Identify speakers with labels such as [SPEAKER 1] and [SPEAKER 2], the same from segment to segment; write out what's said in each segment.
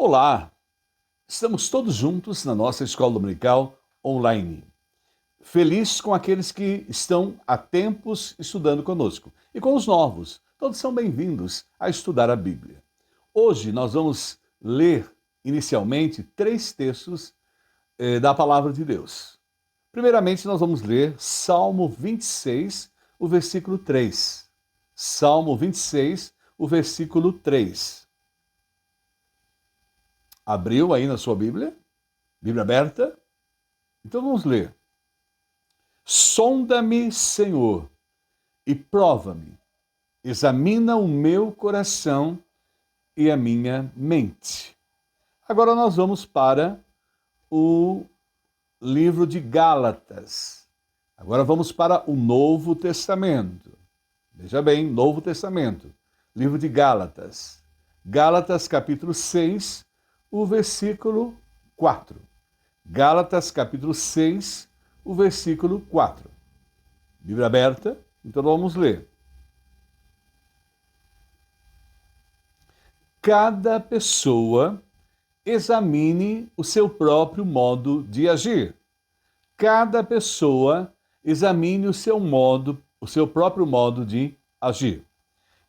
[SPEAKER 1] Olá, estamos todos juntos na nossa escola dominical online. Feliz com aqueles que estão há tempos estudando conosco e com os novos. Todos são bem-vindos a estudar a Bíblia. Hoje nós vamos ler inicialmente 3 textos da Palavra de Deus. Primeiramente nós vamos ler Salmo 26, o versículo 3. Salmo 26, o versículo 3. Abriu aí na sua Bíblia? Bíblia aberta? Então vamos ler. Sonda-me, Senhor, e prova-me. Examina o meu coração e a minha mente. Agora nós vamos para o livro de Gálatas. Agora vamos para o Novo Testamento. Veja bem, Novo Testamento. Livro de Gálatas. Gálatas capítulo 6, o versículo 4. Gálatas capítulo 6, o versículo 4. Bíblia aberta, então vamos ler. Cada pessoa examine o seu próprio modo de agir. Cada pessoa examine o seu próprio modo de agir.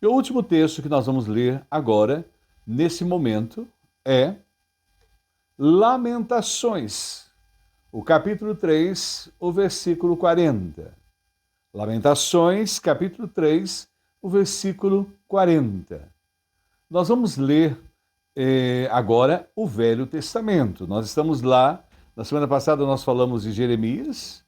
[SPEAKER 1] E o último texto que nós vamos ler agora, nesse momento, é Lamentações, o capítulo 3, o versículo 40. Lamentações, capítulo 3, o versículo 40. Nós vamos ler agora o Velho Testamento. Nós estamos lá, na semana passada nós falamos de Jeremias,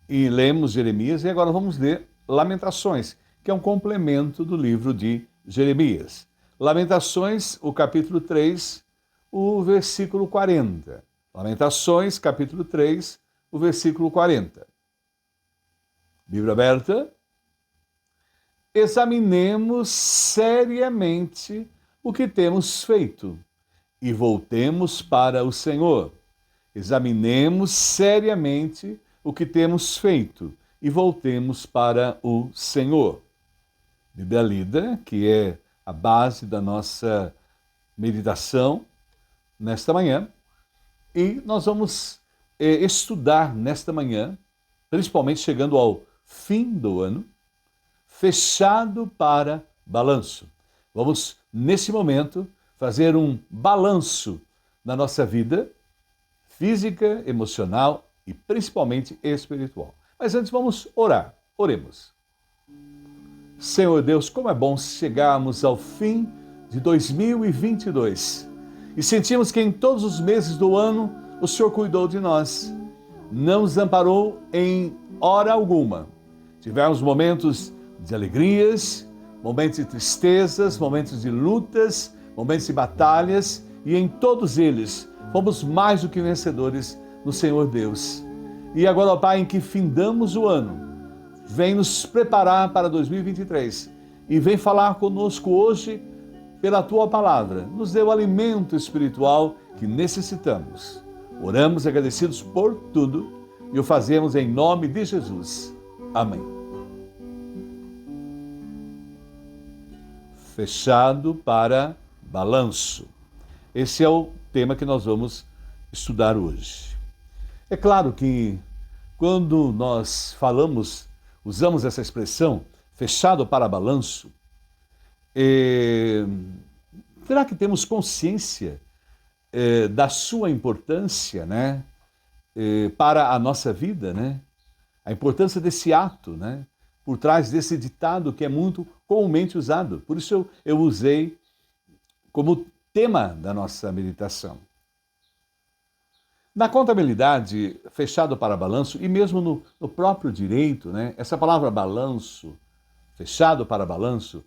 [SPEAKER 1] e lemos Jeremias, e agora vamos ler Lamentações, que é um complemento do livro de Jeremias. Lamentações, o capítulo 3, o versículo 40. Lamentações, capítulo 3, o versículo 40. Bíblia aberta. Examinemos seriamente o que temos feito e voltemos para o Senhor. Examinemos seriamente o que temos feito e voltemos para o Senhor. Bíblia lida, que é a base da nossa meditação nesta manhã, e nós vamos estudar nesta manhã, principalmente chegando ao fim do ano, fechado para balanço. Vamos, nesse momento, fazer um balanço na nossa vida física, emocional e principalmente espiritual. Mas antes vamos orar. Oremos. Senhor Deus, como é bom chegarmos ao fim de 2022 e sentimos que em todos os meses do ano o Senhor cuidou de nós, não nos amparou em hora alguma. Tivemos momentos de alegrias, momentos de tristezas, momentos de lutas, momentos de batalhas, e em todos eles fomos mais do que vencedores no Senhor Deus. E agora, ó Pai, em que findamos o ano, vem nos preparar para 2023 e vem falar conosco hoje pela Tua Palavra. Nos dê o alimento espiritual que necessitamos. Oramos agradecidos por tudo e o fazemos em nome de Jesus. Amém. Fechado para balanço. Esse é o tema que nós vamos estudar hoje. É claro que quando nós usamos essa expressão, fechado para balanço, será que temos consciência da sua importância, né, para a nossa vida, né? A importância desse ato, né, por trás desse ditado que é muito comumente usado. Por isso eu usei como tema da nossa meditação. Na contabilidade, fechado para balanço, e mesmo no próprio direito, né, essa palavra balanço, fechado para balanço,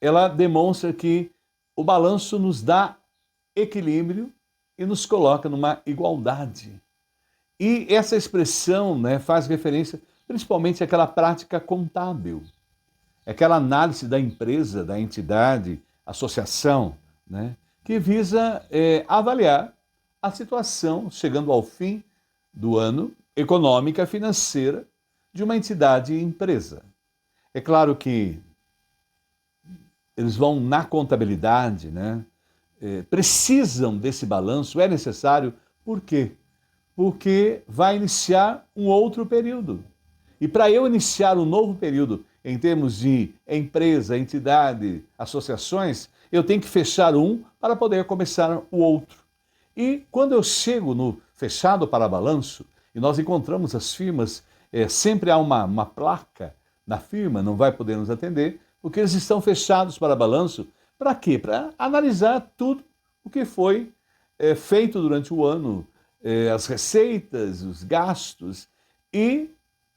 [SPEAKER 1] ela demonstra que o balanço nos dá equilíbrio e nos coloca numa igualdade. E essa expressão, né, faz referência principalmente àquela prática contábil, aquela análise da empresa, da entidade, associação, né, que visa avaliar a situação, chegando ao fim do ano, econômica, financeira, de uma entidade e empresa. É claro que eles vão na contabilidade, né, precisam desse balanço, é necessário. Por quê? Porque vai iniciar um outro período. E para eu iniciar um novo período, em termos de empresa, entidade, associações, eu tenho que fechar um para poder começar o outro. E quando eu chego no fechado para balanço, e nós encontramos as firmas, sempre há uma placa na firma, não vai poder nos atender, porque eles estão fechados para balanço. Para quê? Para analisar tudo o que foi feito durante o ano, as receitas, os gastos e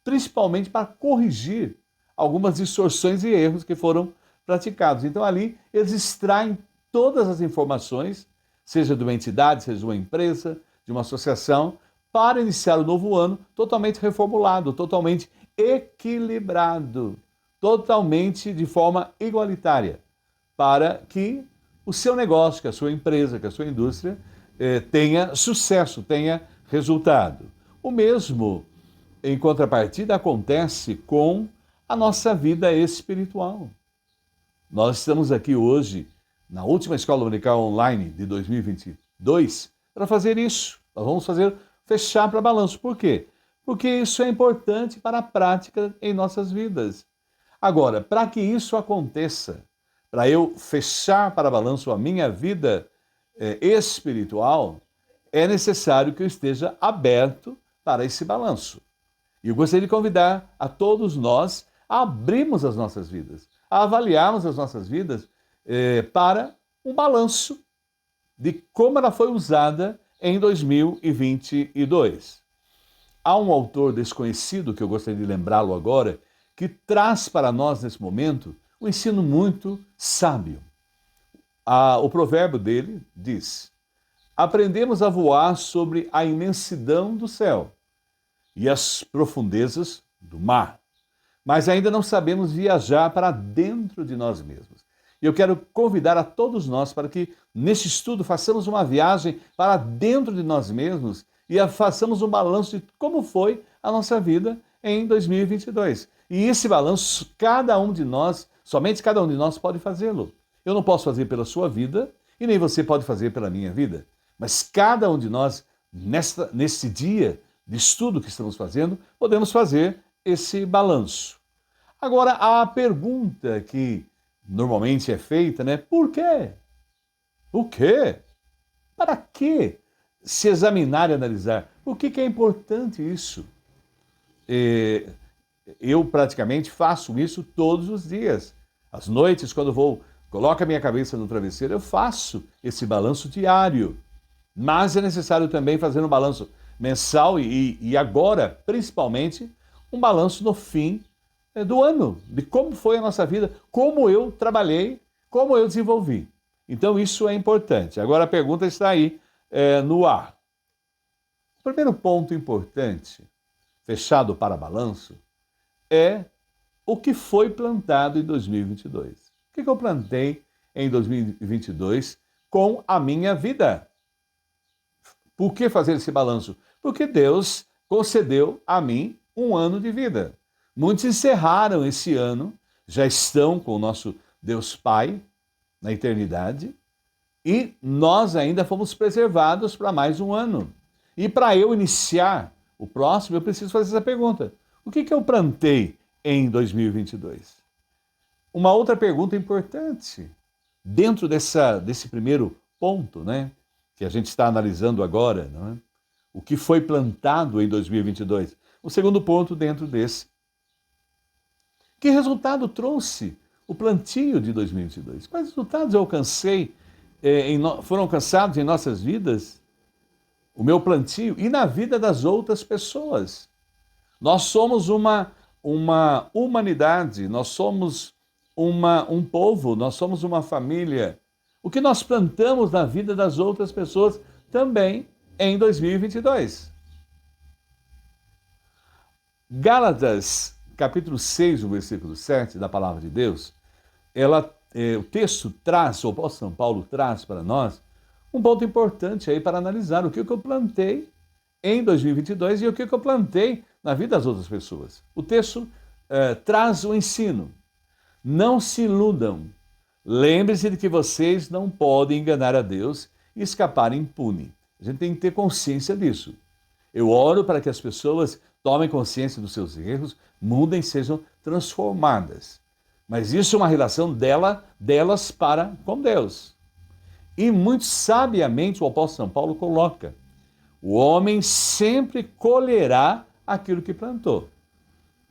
[SPEAKER 1] principalmente para corrigir algumas distorções e erros que foram praticados. Então ali eles extraem todas as informações, seja de uma entidade, seja de uma empresa, de uma associação, para iniciar o novo ano totalmente reformulado, totalmente equilibrado, totalmente de forma igualitária, para que o seu negócio, que a sua empresa, que a sua indústria tenha sucesso, tenha resultado. O mesmo, em contrapartida, acontece com a nossa vida espiritual. Nós estamos aqui hoje, na última Escola Dominical Online de 2022, para fazer isso. Nós vamos fechar para balanço. Por quê? Porque isso é importante para a prática em nossas vidas. Agora, para que isso aconteça, para eu fechar para balanço a minha vida espiritual, é necessário que eu esteja aberto para esse balanço. E eu gostaria de convidar a todos nós a abrirmos as nossas vidas, a avaliarmos as nossas vidas para um balanço de como ela foi usada em 2022. Há um autor desconhecido, que eu gostaria de lembrá-lo agora, que traz para nós nesse momento um ensino muito sábio. O provérbio dele diz: aprendemos a voar sobre a imensidão do céu e as profundezas do mar, mas ainda não sabemos viajar para dentro de nós mesmos. E eu quero convidar a todos nós para que, neste estudo, façamos uma viagem para dentro de nós mesmos e façamos um balanço de como foi a nossa vida em 2022. E esse balanço, cada um de nós, somente cada um de nós pode fazê-lo. Eu não posso fazer pela sua vida e nem você pode fazer pela minha vida. Mas cada um de nós, nesse dia de estudo que estamos fazendo, podemos fazer esse balanço. Agora, a pergunta que normalmente é feita, né? Por quê? O quê? Para que se examinar e analisar? Por que é importante isso? Eu praticamente faço isso todos os dias. Às noites, quando coloco a minha cabeça no travesseiro, eu faço esse balanço diário. Mas é necessário também fazer um balanço mensal e agora, principalmente, um balanço no fim do ano, de como foi a nossa vida, como eu trabalhei, como eu desenvolvi. Então isso é importante. Agora a pergunta está aí no ar. O primeiro ponto importante, fechado para balanço, é o que foi plantado em 2022. O que eu plantei em 2022 com a minha vida? Por que fazer esse balanço? Porque Deus concedeu a mim um ano de vida. Muitos encerraram esse ano, já estão com o nosso Deus Pai na eternidade, e nós ainda fomos preservados para mais um ano. E para eu iniciar o próximo, eu preciso fazer essa pergunta: o que eu plantei em 2022? Uma outra pergunta importante, dentro desse primeiro ponto, né, que a gente está analisando agora, não é? O que foi plantado em 2022? O segundo ponto dentro desse: que resultado trouxe o plantio de 2022? Quais resultados eu alcancei, foram alcançados em nossas vidas, o meu plantio e na vida das outras pessoas? Nós somos uma humanidade, nós somos um povo, nós somos uma família. O que nós plantamos na vida das outras pessoas também em 2022. Gálatas, capítulo 6, o versículo 7 da palavra de Deus, o texto traz, o apóstolo São Paulo traz para nós um ponto importante aí para analisar o que eu plantei em 2022 e o que eu plantei na vida das outras pessoas. O texto traz o ensino: não se iludam, Lembre-se de que vocês não podem enganar a Deus e escapar impune. A gente tem que ter consciência disso. Eu oro para que as pessoas tomem consciência dos seus erros, mudem, sejam transformadas. Mas isso é uma relação delas para com Deus. E muito sabiamente o apóstolo São Paulo coloca: o homem sempre colherá aquilo que plantou.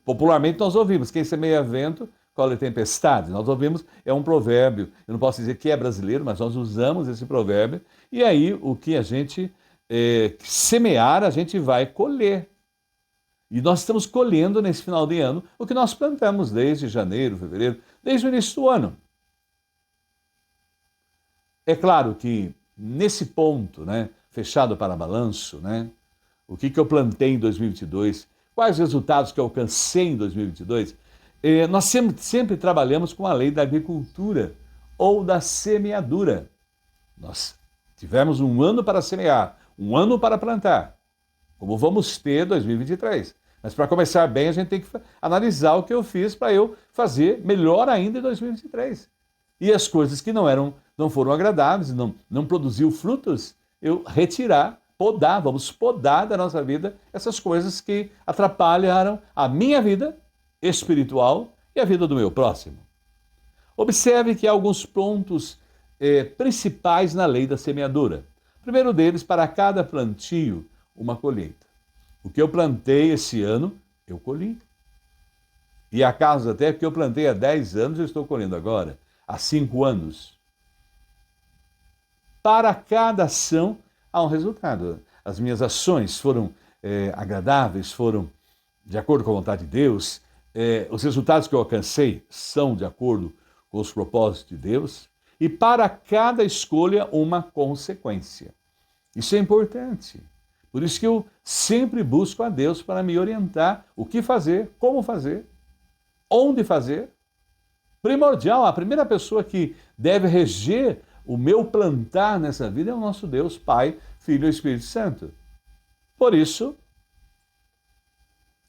[SPEAKER 1] Popularmente nós ouvimos: quem semeia vento, colhe tempestade. Nós ouvimos, é um provérbio. Eu não posso dizer que é brasileiro, mas nós usamos esse provérbio. E aí o que a gente semear, a gente vai colher. E nós estamos colhendo nesse final de ano o que nós plantamos desde janeiro, fevereiro, desde o início do ano. É claro que nesse ponto, né, fechado para balanço, né, o que eu plantei em 2022, quais os resultados que eu alcancei em 2022, nós sempre trabalhamos com a lei da agricultura ou da semeadura. Nós tivemos um ano para semear, um ano para plantar, como vamos ter 2023. Mas para começar bem, a gente tem que analisar o que eu fiz para eu fazer melhor ainda em 2023. E as coisas que não foram agradáveis, não produziu frutos, eu retirar, podar, vamos podar da nossa vida essas coisas que atrapalharam a minha vida espiritual e a vida do meu próximo. Observe que há alguns pontos principais na lei da semeadura. O primeiro deles, para cada plantio, uma colheita. O que eu plantei esse ano, eu colhi. E há casos até que eu plantei há 10 anos e estou colhendo agora, há 5 anos. Para cada ação, há um resultado. As minhas ações foram agradáveis, foram de acordo com a vontade de Deus. Os resultados que eu alcancei são de acordo com os propósitos de Deus. E para cada escolha, uma consequência. Isso é importante. Por isso que eu sempre busco a Deus para me orientar o que fazer, como fazer, onde fazer. Primordial, a primeira pessoa que deve reger o meu plantar nessa vida é o nosso Deus, Pai, Filho e Espírito Santo. Por isso,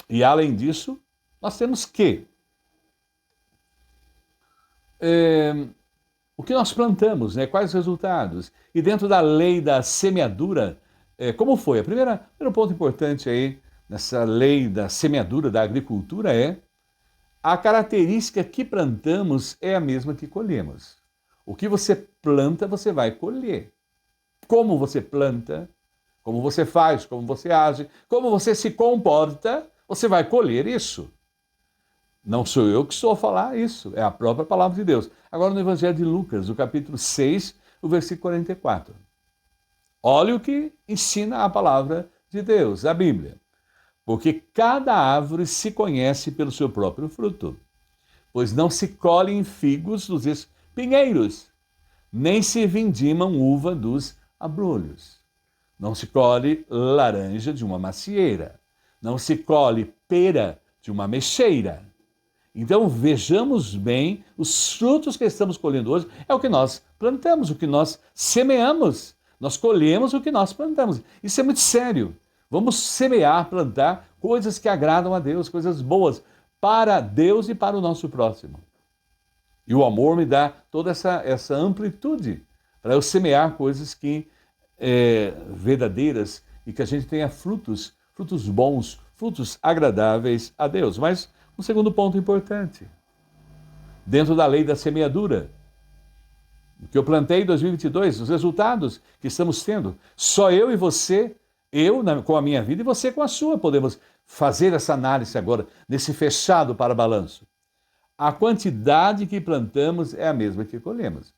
[SPEAKER 1] e além disso, nós temos que o que nós plantamos, né? Quais os resultados? E dentro da lei da semeadura, como foi? O primeiro ponto importante aí nessa lei da semeadura, da agricultura, é a característica que plantamos é a mesma que colhemos. O que você planta, você vai colher. Como você planta, como você faz, como você age, como você se comporta, você vai colher isso. Não sou eu que estou a falar isso, é a própria palavra de Deus. Agora no Evangelho de Lucas, o capítulo 6, o versículo 44. Olha o que ensina a palavra de Deus, a Bíblia. Porque cada árvore se conhece pelo seu próprio fruto, pois não se colhem figos dos espinheiros, nem se vindimam uva dos abrolhos. Não se colhe laranja de uma macieira, não se colhe pera de uma mexeira. Então vejamos bem, os frutos que estamos colhendo hoje é o que nós plantamos, o que nós semeamos. Nós colhemos o que nós plantamos. Isso é muito sério. Vamos semear, plantar coisas que agradam a Deus, coisas boas para Deus e para o nosso próximo. E o amor me dá toda essa amplitude para eu semear coisas que verdadeiras e que a gente tenha frutos bons, frutos agradáveis a Deus. Mas um segundo ponto importante, dentro da lei da semeadura, o que eu plantei em 2022, os resultados que estamos tendo, só eu e você, com a minha vida e você com a sua, podemos fazer essa análise agora, nesse fechado para balanço. A quantidade que plantamos é a mesma que colhemos.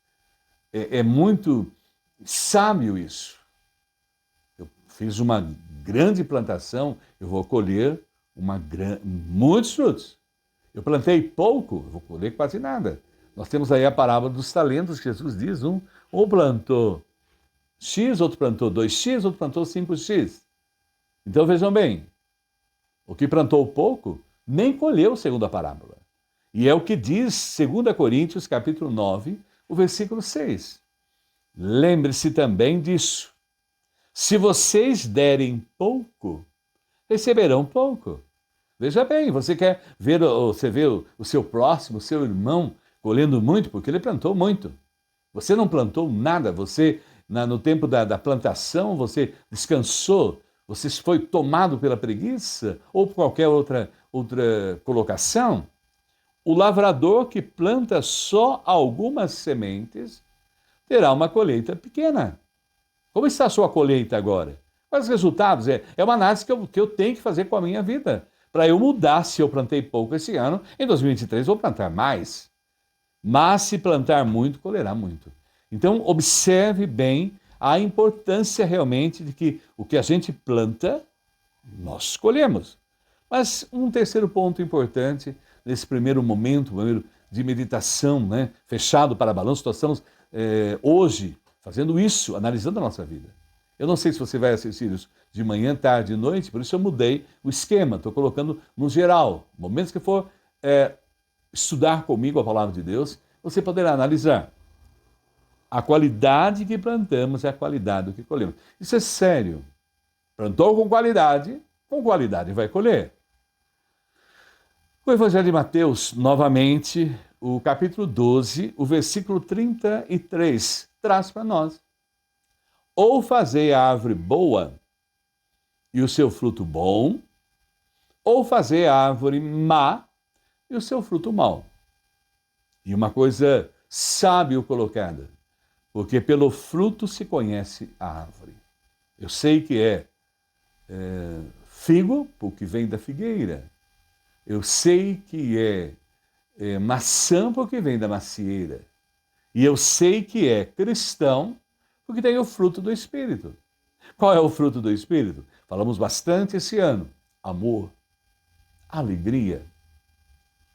[SPEAKER 1] É muito sábio isso. Eu fiz uma grande plantação, eu vou colher muitos frutos. Eu plantei pouco, eu vou colher quase nada. Nós temos aí a parábola dos talentos, Jesus diz, um plantou X, outro plantou 2X, outro plantou 5X. Então vejam bem, o que plantou pouco, nem colheu, segundo a parábola. E é o que diz 2 Coríntios, capítulo 9, o versículo 6. Lembre-se também disso. Se vocês derem pouco, receberão pouco. Veja bem, você vê o seu próximo, o seu irmão, colhendo muito porque ele plantou muito. Você não plantou nada, você, no tempo da plantação, você descansou, você foi tomado pela preguiça ou por qualquer outra colocação. O lavrador que planta só algumas sementes terá uma colheita pequena. Como está a sua colheita agora? Quais os resultados? É uma análise que eu tenho que fazer com a minha vida. Para eu mudar, se eu plantei pouco esse ano, em 2023 vou plantar mais. Mas se plantar muito, colherá muito. Então, observe bem a importância realmente de que o que a gente planta, nós colhemos. Mas um terceiro ponto importante, nesse primeiro momento de meditação, né, fechado para balanço, nós estamos hoje fazendo isso, analisando a nossa vida. Eu não sei se você vai assistir isso de manhã, tarde e noite, por isso eu mudei o esquema, estou colocando no geral. Momentos que for estudar comigo a palavra de Deus, você poderá analisar. A qualidade que plantamos é a qualidade do que colhemos. Isso é sério. Plantou com qualidade vai colher. O Evangelho de Mateus, novamente, o capítulo 12, o versículo 33, traz para nós. Ou fazei a árvore boa e o seu fruto bom, ou fazei a árvore má e o seu fruto mau. E uma coisa sábio colocada, porque pelo fruto se conhece a árvore. Eu sei que é figo, porque vem da figueira. Eu sei que é maçã, porque vem da macieira. E eu sei que é cristão, porque tem o fruto do Espírito. Qual é o fruto do Espírito? Falamos bastante esse ano. Amor, alegria,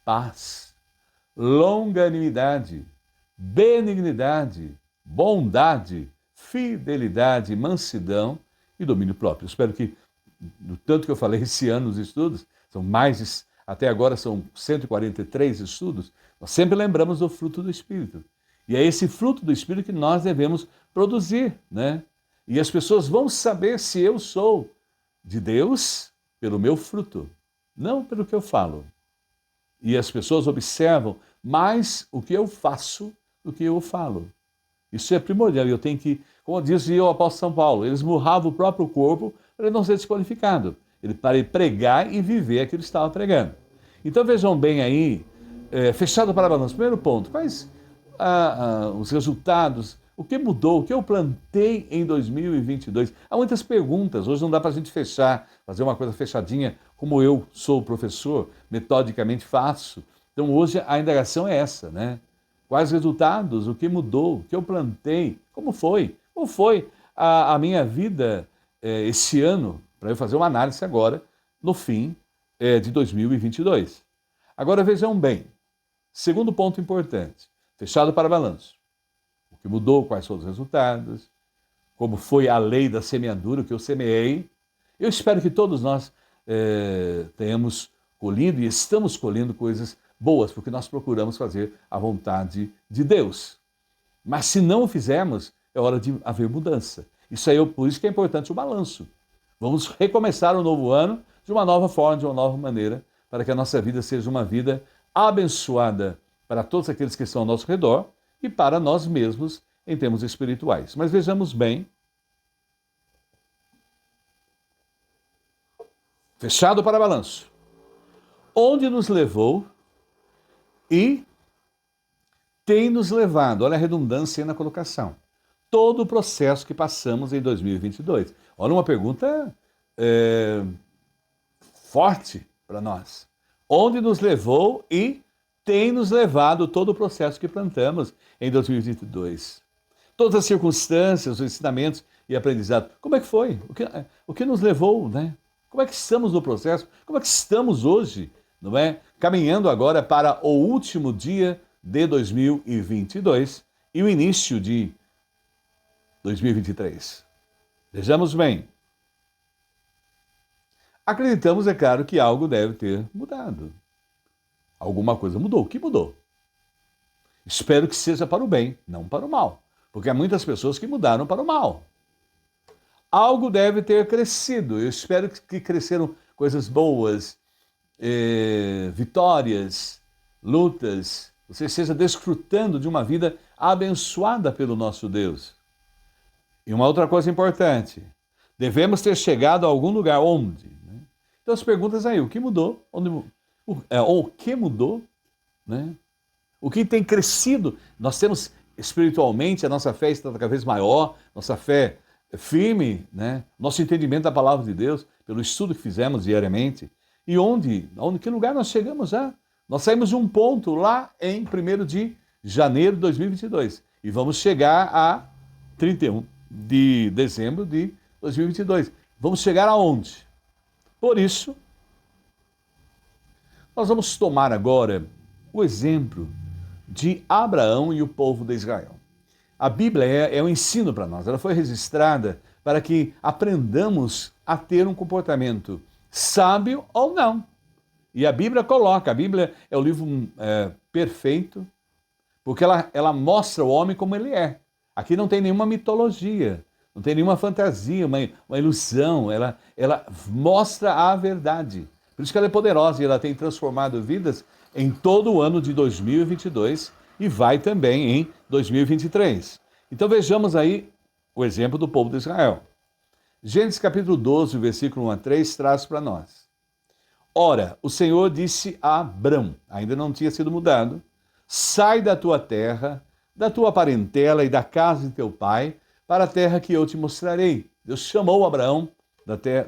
[SPEAKER 1] paz, longanimidade, benignidade, bondade, fidelidade, mansidão e domínio próprio. Espero que, do tanto que eu falei esse ano nos estudos, até agora são 143 estudos, nós sempre lembramos do fruto do Espírito. E é esse fruto do Espírito que nós devemos produzir, né? E as pessoas vão saber se eu sou de Deus pelo meu fruto, não pelo que eu falo. E as pessoas observam mais o que eu faço do que eu falo. Isso é primordial. Eu tenho que, como dizia o apóstolo São Paulo, ele esmurrava o próprio corpo para ele não ser desqualificado. Para ele pregar e viver aquilo que estava pregando. Então vejam bem aí, fechado para balanço. Primeiro ponto, quais os resultados, o que mudou, o que eu plantei em 2022? Há muitas perguntas, hoje não dá para a gente fazer uma coisa fechadinha, como eu sou professor, metodicamente faço. Então hoje a indagação é essa, né? Quais resultados, o que mudou, o que eu plantei, como foi? Como foi a minha vida esse ano, para eu fazer uma análise agora, no fim de 2022. Agora vejam bem, segundo ponto importante, fechado para balanço. O que mudou, quais foram os resultados, como foi a lei da semeadura, o que eu semeei. Eu espero que todos nós tenhamos colhido e estamos colhendo coisas boas, porque nós procuramos fazer a vontade de Deus. Mas se não o fizermos, é hora de haver mudança. Por isso que é importante o balanço. Vamos recomeçar o novo ano de uma nova forma, de uma nova maneira, para que a nossa vida seja uma vida abençoada para todos aqueles que estão ao nosso redor e para nós mesmos em termos espirituais. Mas vejamos bem, fechado para balanço, onde nos levou e tem nos levado, olha a redundância na colocação, todo o processo que passamos em 2022. Olha uma pergunta forte para nós. Onde nos levou e tem nos levado todo o processo que plantamos em 2022. Todas as circunstâncias, os ensinamentos e aprendizado. Como é que foi? O que nos levou, né? Como é que estamos no processo? Como é que estamos hoje, não é? Caminhando agora para o último dia de 2022 e o início de 2023. Vejamos bem. Acreditamos, é claro, que algo deve ter mudado. Alguma coisa mudou. O que mudou? Espero que seja para o bem, não para o mal. Porque há muitas pessoas que mudaram para o mal. Algo deve ter crescido. Eu espero que cresceram coisas boas, vitórias, lutas, você esteja desfrutando de uma vida abençoada pelo nosso Deus. E uma outra coisa importante, devemos ter chegado a algum lugar onde? Né? Então as perguntas aí, o que mudou? O que mudou? Né? O que tem crescido? Nós temos espiritualmente, a nossa fé está cada vez maior, nossa fé firme, né? Nosso entendimento da palavra de Deus, pelo estudo que fizemos diariamente. E que lugar nós chegamos já? Nós saímos de um ponto lá em 1º de janeiro de 2022 e vamos chegar a 31 de dezembro de 2022. Vamos chegar aonde? Por isso, nós vamos tomar agora o exemplo de Abraão e o povo de Israel. A Bíblia é um ensino para nós, ela foi registrada para que aprendamos a ter um comportamento sábio ou não. E a Bíblia é o livro perfeito, porque ela mostra o homem como ele é. Aqui não tem nenhuma mitologia, não tem nenhuma fantasia, uma ilusão, ela mostra a verdade. Por isso que ela é poderosa e ela tem transformado vidas em todo o ano de 2022 e vai também em 2023. Então vejamos aí o exemplo do povo de Israel. Gênesis capítulo 12, versículo 1 a 3, traz para nós. Ora, o Senhor disse a Abrão, ainda não tinha sido mudado, sai da tua terra, da tua parentela e da casa de teu pai, para a terra que eu te mostrarei. Deus chamou Abraão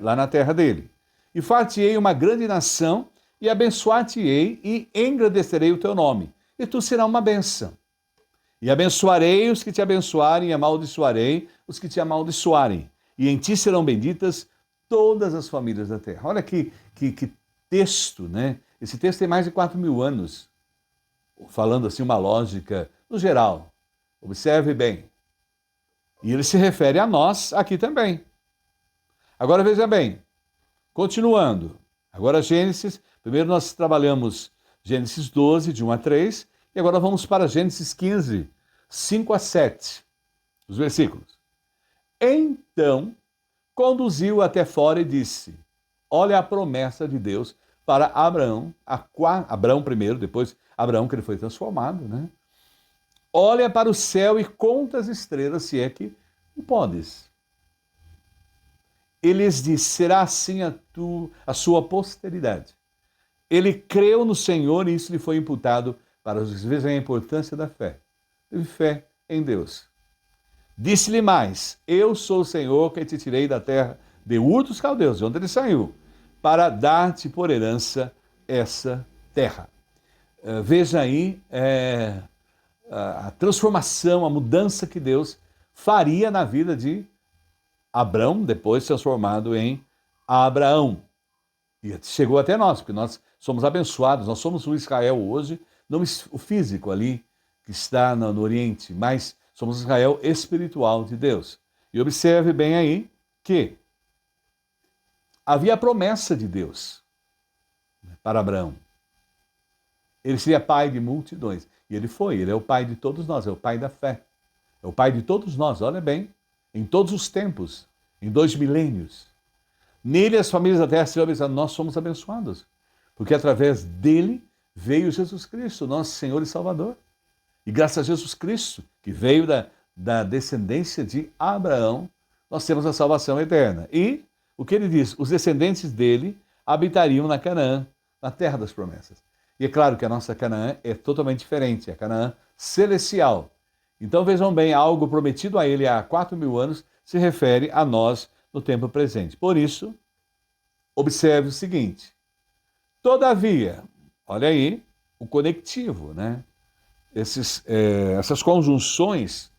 [SPEAKER 1] lá na terra dele. E far-te-ei uma grande nação, e abençoar-te-ei, e engrandecerei o teu nome. E tu serás uma bênção. E abençoarei os que te abençoarem, e amaldiçoarei os que te amaldiçoarem. E em ti serão benditas todas as famílias da terra. Olha que texto, né? Esse texto tem mais de 4.000 anos, falando assim uma lógica no geral. Observe bem. E ele se refere a nós aqui também. Agora veja bem, continuando. Agora Gênesis, primeiro nós trabalhamos Gênesis 12, de 1 a 3, e agora vamos para Gênesis 15, 5 a 7, os versículos. Então conduziu até fora e disse, olha a promessa de Deus para Abraão, Abraão primeiro, depois Abraão que ele foi transformado, né? Olha para o céu e conta as estrelas, se é que o podes. Ele lhes disse, será assim a sua posteridade. Ele creu no Senhor e isso lhe foi imputado para os vezes a importância da fé. Teve fé em Deus. Disse-lhe mais, eu sou o Senhor que te tirei da terra de Ur dos Caldeus, de onde ele saiu, para dar-te por herança essa terra. Veja aí a transformação, a mudança que Deus faria na vida de Abrão, depois transformado em Abraão. E chegou até nós, porque nós somos abençoados, nós somos o Israel hoje, não o físico ali, que está no Oriente, mas somos Israel espiritual de Deus. E observe bem aí que havia a promessa de Deus para Abraão. Ele seria pai de multidões. E ele é o pai de todos nós, é o pai da fé. É o pai de todos nós, olha bem, em todos os tempos, em 2 milênios. Nele as famílias da terra serão abençoadas, nós somos abençoados. Porque através dele veio Jesus Cristo, nosso Senhor e Salvador. E graças a Jesus Cristo, que veio da descendência de Abraão, nós temos a salvação eterna. E o que ele diz? Os descendentes dele habitariam na Canaã, na terra das promessas. E é claro que a nossa Canaã é totalmente diferente, é a Canaã celestial. Então vejam bem, algo prometido a ele há 4.000 anos se refere a nós no tempo presente. Por isso, observe o seguinte, todavia, olha aí o conectivo, né? Essas conjunções,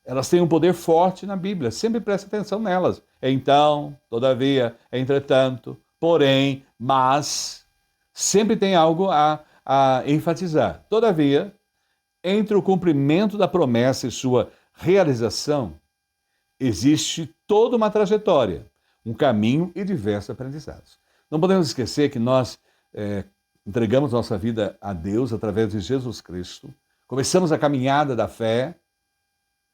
[SPEAKER 1] elas têm um poder forte na Bíblia, sempre preste atenção nelas. Então, todavia, entretanto, porém, mas, sempre tem algo a enfatizar. Todavia, entre o cumprimento da promessa e sua realização, existe toda uma trajetória, um caminho e diversos aprendizados. Não podemos esquecer que nós entregamos nossa vida a Deus através de Jesus Cristo, começamos a caminhada da fé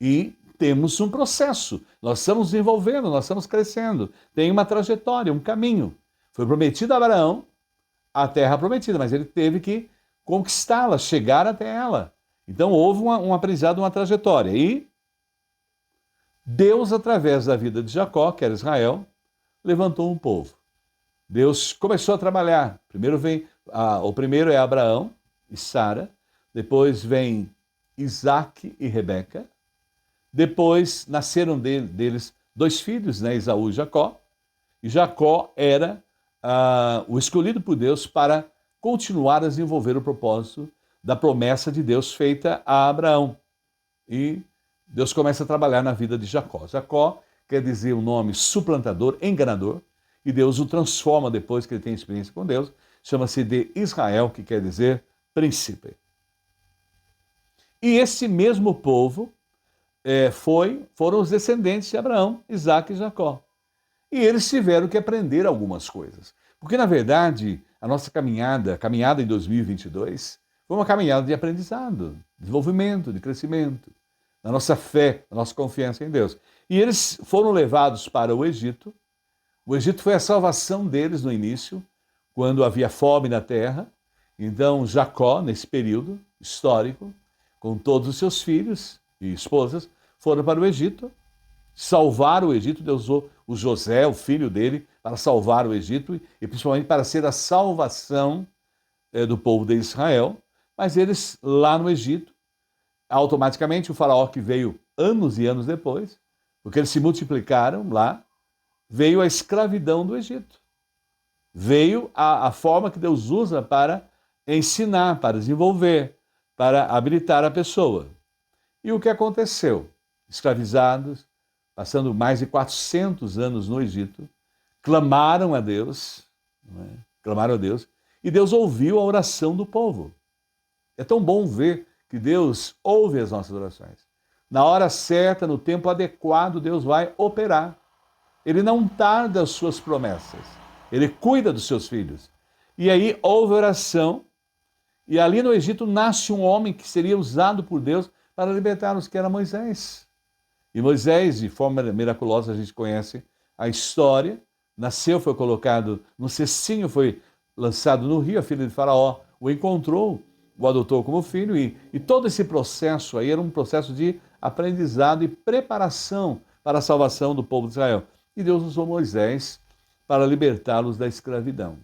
[SPEAKER 1] e temos um processo. Nós estamos desenvolvendo, nós estamos crescendo. Tem uma trajetória, um caminho. Foi prometido a Abraão a terra prometida, mas ele teve que conquistá-la, chegar até ela. Então houve um aprendizado, uma trajetória. E Deus, através da vida de Jacó, que era Israel, levantou um povo. Deus começou a trabalhar. O primeiro é Abraão e Sara, depois vem Isaac e Rebeca, depois nasceram deles 2 filhos, né, Esaú e Jacó, e Jacó era o escolhido por Deus para continuar a desenvolver o propósito da promessa de Deus feita a Abraão. E Deus começa a trabalhar na vida de Jacó. Jacó quer dizer o nome suplantador, enganador, e Deus o transforma depois que ele tem experiência com Deus, chama-se de Israel, que quer dizer príncipe. E esse mesmo povo foram os descendentes de Abraão, Isaac e Jacó. E eles tiveram que aprender algumas coisas. Porque, na verdade, a nossa caminhada em 2022, foi uma caminhada de aprendizado, desenvolvimento, de crescimento, na nossa fé, na nossa confiança em Deus. E eles foram levados para o Egito. O Egito foi a salvação deles no início, quando havia fome na terra. Então, Jacó, nesse período histórico, com todos os seus filhos e esposas, foram para o Egito, salvar o Egito. Deus usou o José, o filho dele, para salvar o Egito e principalmente para ser a salvação do povo de Israel. Mas eles, lá no Egito, automaticamente o faraó que veio anos e anos depois, porque eles se multiplicaram lá, veio a escravidão do Egito. Veio a forma que Deus usa para ensinar, para desenvolver, para habilitar a pessoa. E o que aconteceu? Escravizados, passando mais de 400 anos no Egito, clamaram a Deus, clamaram a Deus, e Deus ouviu a oração do povo. É tão bom ver que Deus ouve as nossas orações. Na hora certa, no tempo adequado, Deus vai operar. Ele não tarda as suas promessas. Ele cuida dos seus filhos. E aí houve oração, e ali no Egito nasce um homem que seria usado por Deus para libertá-los, que era Moisés. E Moisés, de forma miraculosa, a gente conhece a história, nasceu, foi colocado no cecinho, foi lançado no rio, a filha de Faraó o encontrou, o adotou como filho, e todo esse processo aí era um processo de aprendizado e preparação para a salvação do povo de Israel. E Deus usou Moisés para libertá-los da escravidão.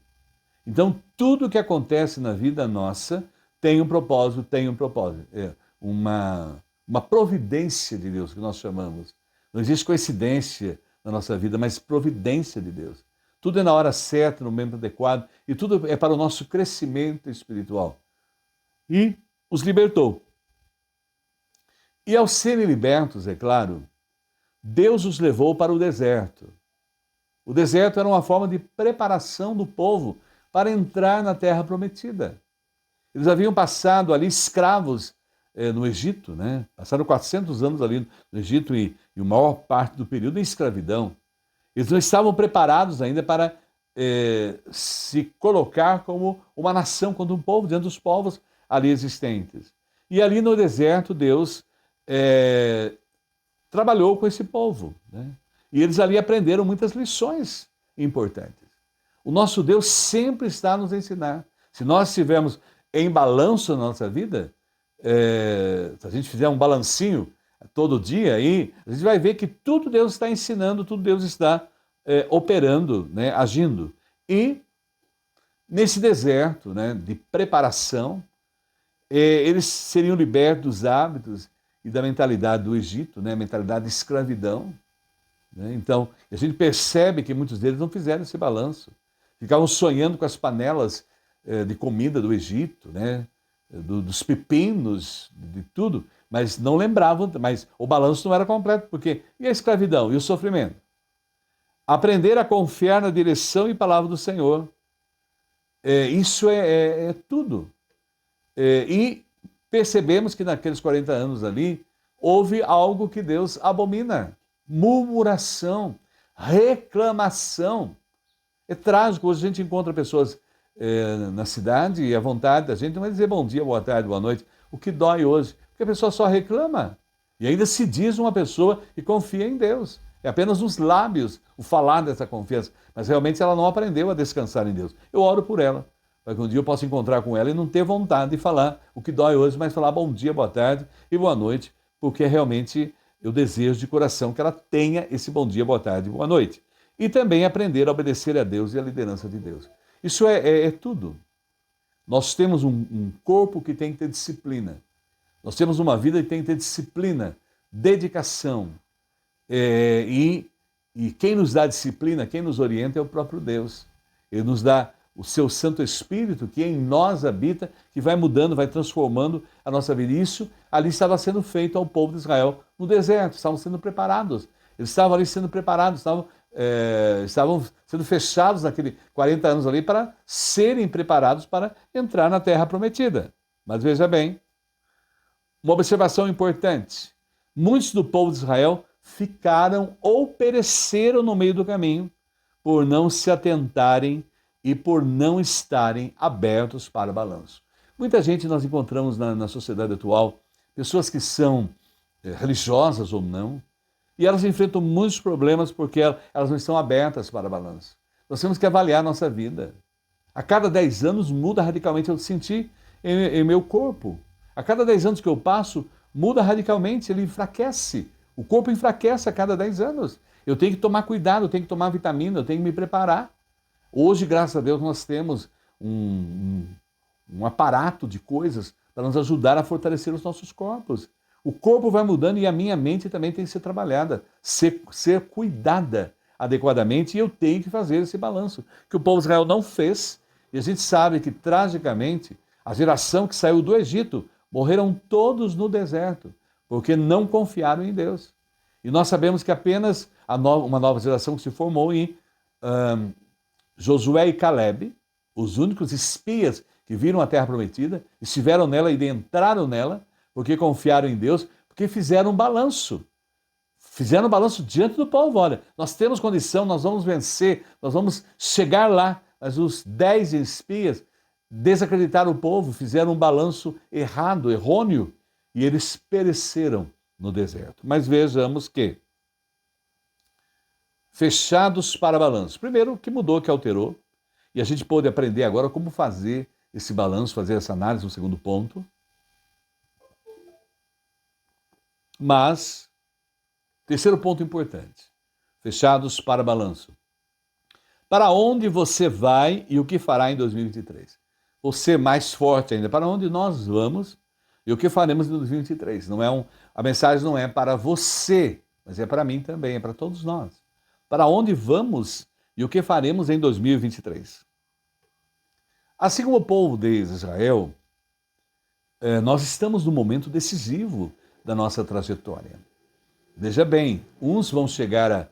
[SPEAKER 1] Então, tudo que acontece na vida nossa tem um propósito, É uma providência de Deus, que nós chamamos. Não existe coincidência na nossa vida, mas providência de Deus. Tudo é na hora certa, no momento adequado, e tudo é para o nosso crescimento espiritual. E os libertou. E ao serem libertos, é claro, Deus os levou para o deserto. O deserto era uma forma de preparação do povo para entrar na terra prometida. Eles haviam passado ali escravos no Egito, né? Passaram 400 anos ali no Egito e a maior parte do período em escravidão. Eles não estavam preparados ainda para se colocar como uma nação, como um povo, diante dos povos ali existentes. E ali no deserto, Deus trabalhou com esse povo, né? E eles ali aprenderam muitas lições importantes. O nosso Deus sempre está a nos ensinar. Se nós estivermos em balanço na nossa vida, se a gente fizer um balancinho todo dia, aí, a gente vai ver que tudo Deus está ensinando, tudo Deus está operando, né, agindo. E nesse deserto, né, de preparação, eles seriam libertos dos hábitos e da mentalidade do Egito, né, a mentalidade de escravidão. Né? Então, a gente percebe que muitos deles não fizeram esse balanço. Ficavam sonhando com as panelas de comida do Egito, né, dos pepinos, de tudo, mas não lembravam, mas o balanço não era completo, porque e a escravidão e o sofrimento? Aprender a confiar na direção e palavra do Senhor. Isso é tudo. E percebemos que naqueles 40 anos ali, houve algo que Deus abomina. Murmuração, reclamação. É trágico, hoje a gente encontra pessoas na cidade e a vontade da gente não vai dizer bom dia, boa tarde, boa noite. O que dói hoje? Porque a pessoa só reclama. E ainda se diz uma pessoa que confia em Deus. É apenas nos lábios o falar dessa confiança. Mas realmente ela não aprendeu a descansar em Deus. Eu oro por ela, para que um dia eu possa encontrar com ela e não ter vontade de falar o que dói hoje, mas falar bom dia, boa tarde e boa noite, porque realmente eu desejo de coração que ela tenha esse bom dia, boa tarde e boa noite. E também aprender a obedecer a Deus e a liderança de Deus. Isso é tudo. Nós temos um corpo que tem que ter disciplina. Nós temos uma vida que tem que ter disciplina, dedicação. E quem nos dá disciplina, quem nos orienta é o próprio Deus. Ele nos dá o seu Santo Espírito, que em nós habita, que vai mudando, vai transformando a nossa vida. E isso ali estava sendo feito ao povo de Israel no deserto, estavam sendo preparados. Eles estavam ali sendo preparados, estavam sendo fechados naqueles 40 anos ali para serem preparados para entrar na terra prometida. Mas veja bem, uma observação importante. Muitos do povo de Israel ficaram ou pereceram no meio do caminho por não se atentarem e por não estarem abertos para balanço. Muita gente nós encontramos na sociedade atual, pessoas que são religiosas ou não, e elas enfrentam muitos problemas porque elas não estão abertas para balanço. Nós temos que avaliar a nossa vida. A cada 10 anos muda radicalmente o que eu senti em meu corpo. A cada 10 anos que eu passo, muda radicalmente, ele enfraquece. O corpo enfraquece a cada 10 anos. Eu tenho que tomar cuidado, eu tenho que tomar vitamina, eu tenho que me preparar. Hoje, graças a Deus, nós temos um aparato de coisas para nos ajudar a fortalecer os nossos corpos. O corpo vai mudando e a minha mente também tem que ser trabalhada, ser cuidada adequadamente, e eu tenho que fazer esse balanço, que o povo de Israel não fez, e a gente sabe que, tragicamente, a geração que saiu do Egito morreram todos no deserto, porque não confiaram em Deus. E nós sabemos que apenas uma nova geração que se formou em Josué e Caleb, os únicos espias que viram a terra prometida, estiveram nela e entraram nela, porque confiaram em Deus, porque fizeram um balanço. Fizeram um balanço diante do povo. Olha, nós temos condição, nós vamos vencer, nós vamos chegar lá. Mas os 10 espias desacreditaram o povo, fizeram um balanço errado, errôneo, e eles pereceram no deserto. Mas vejamos que, fechados para balanço. Primeiro, o que mudou, que alterou, e a gente pôde aprender agora como fazer esse balanço, fazer essa análise no segundo ponto. Mas, terceiro ponto importante, fechados para balanço. Para onde você vai e o que fará em 2023? Você mais forte ainda, para onde nós vamos e o que faremos em 2023? A mensagem não é para você, mas é para mim também, é para todos nós. Para onde vamos e o que faremos em 2023? Assim como o povo de Israel, nós estamos num momento decisivo da nossa trajetória. Veja bem, uns vão chegar a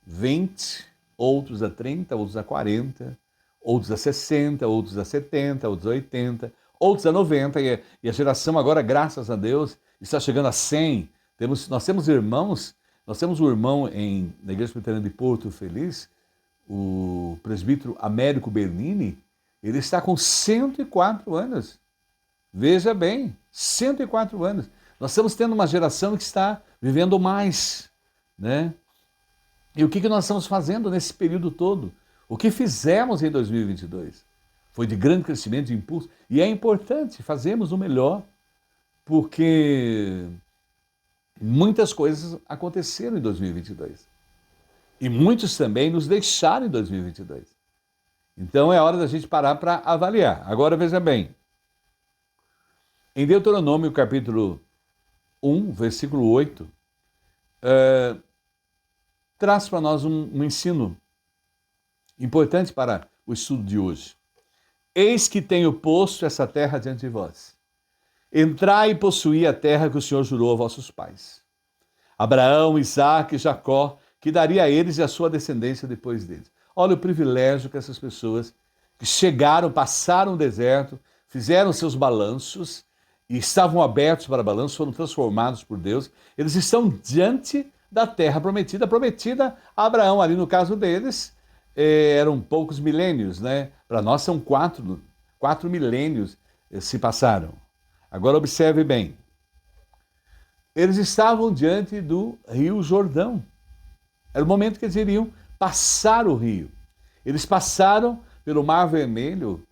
[SPEAKER 1] 20, outros a 30, outros a 40, outros a 60, outros a 70, outros a 80, outros a 90, e a geração agora, graças a Deus, está chegando a 100. Nós temos irmãos, nós temos um irmão na Igreja Presbiteriana de Porto Feliz, o presbítero Américo Bernini, ele está com 104 anos. Veja bem, 104 anos. Nós estamos tendo uma geração que está vivendo mais, né? E o que nós estamos fazendo nesse período todo? O que fizemos em 2022? Foi de grande crescimento, de impulso. E é importante, fazemos o melhor, porque muitas coisas aconteceram em 2022. E muitos também nos deixaram em 2022. Então é hora da gente parar para avaliar. Agora veja bem. Em Deuteronômio, capítulo 1, versículo 8, traz para nós um ensino importante para o estudo de hoje. Eis que tenho posto essa terra diante de vós. Entrai e possuí a terra que o Senhor jurou a vossos pais. Abraão, Isaque e Jacó, que daria a eles e a sua descendência depois deles. Olha o privilégio que essas pessoas que chegaram, passaram o deserto, fizeram seus balanços e estavam abertos para balanço, foram transformados por Deus. Eles estão diante da terra prometida, prometida a Abraão. Ali no caso deles, eram poucos milênios, né? Para nós são 4 milênios se passaram. Agora observe bem. Eles estavam diante do Rio Jordão. Era o momento que eles iriam passar o rio. Eles passaram pelo Mar Vermelho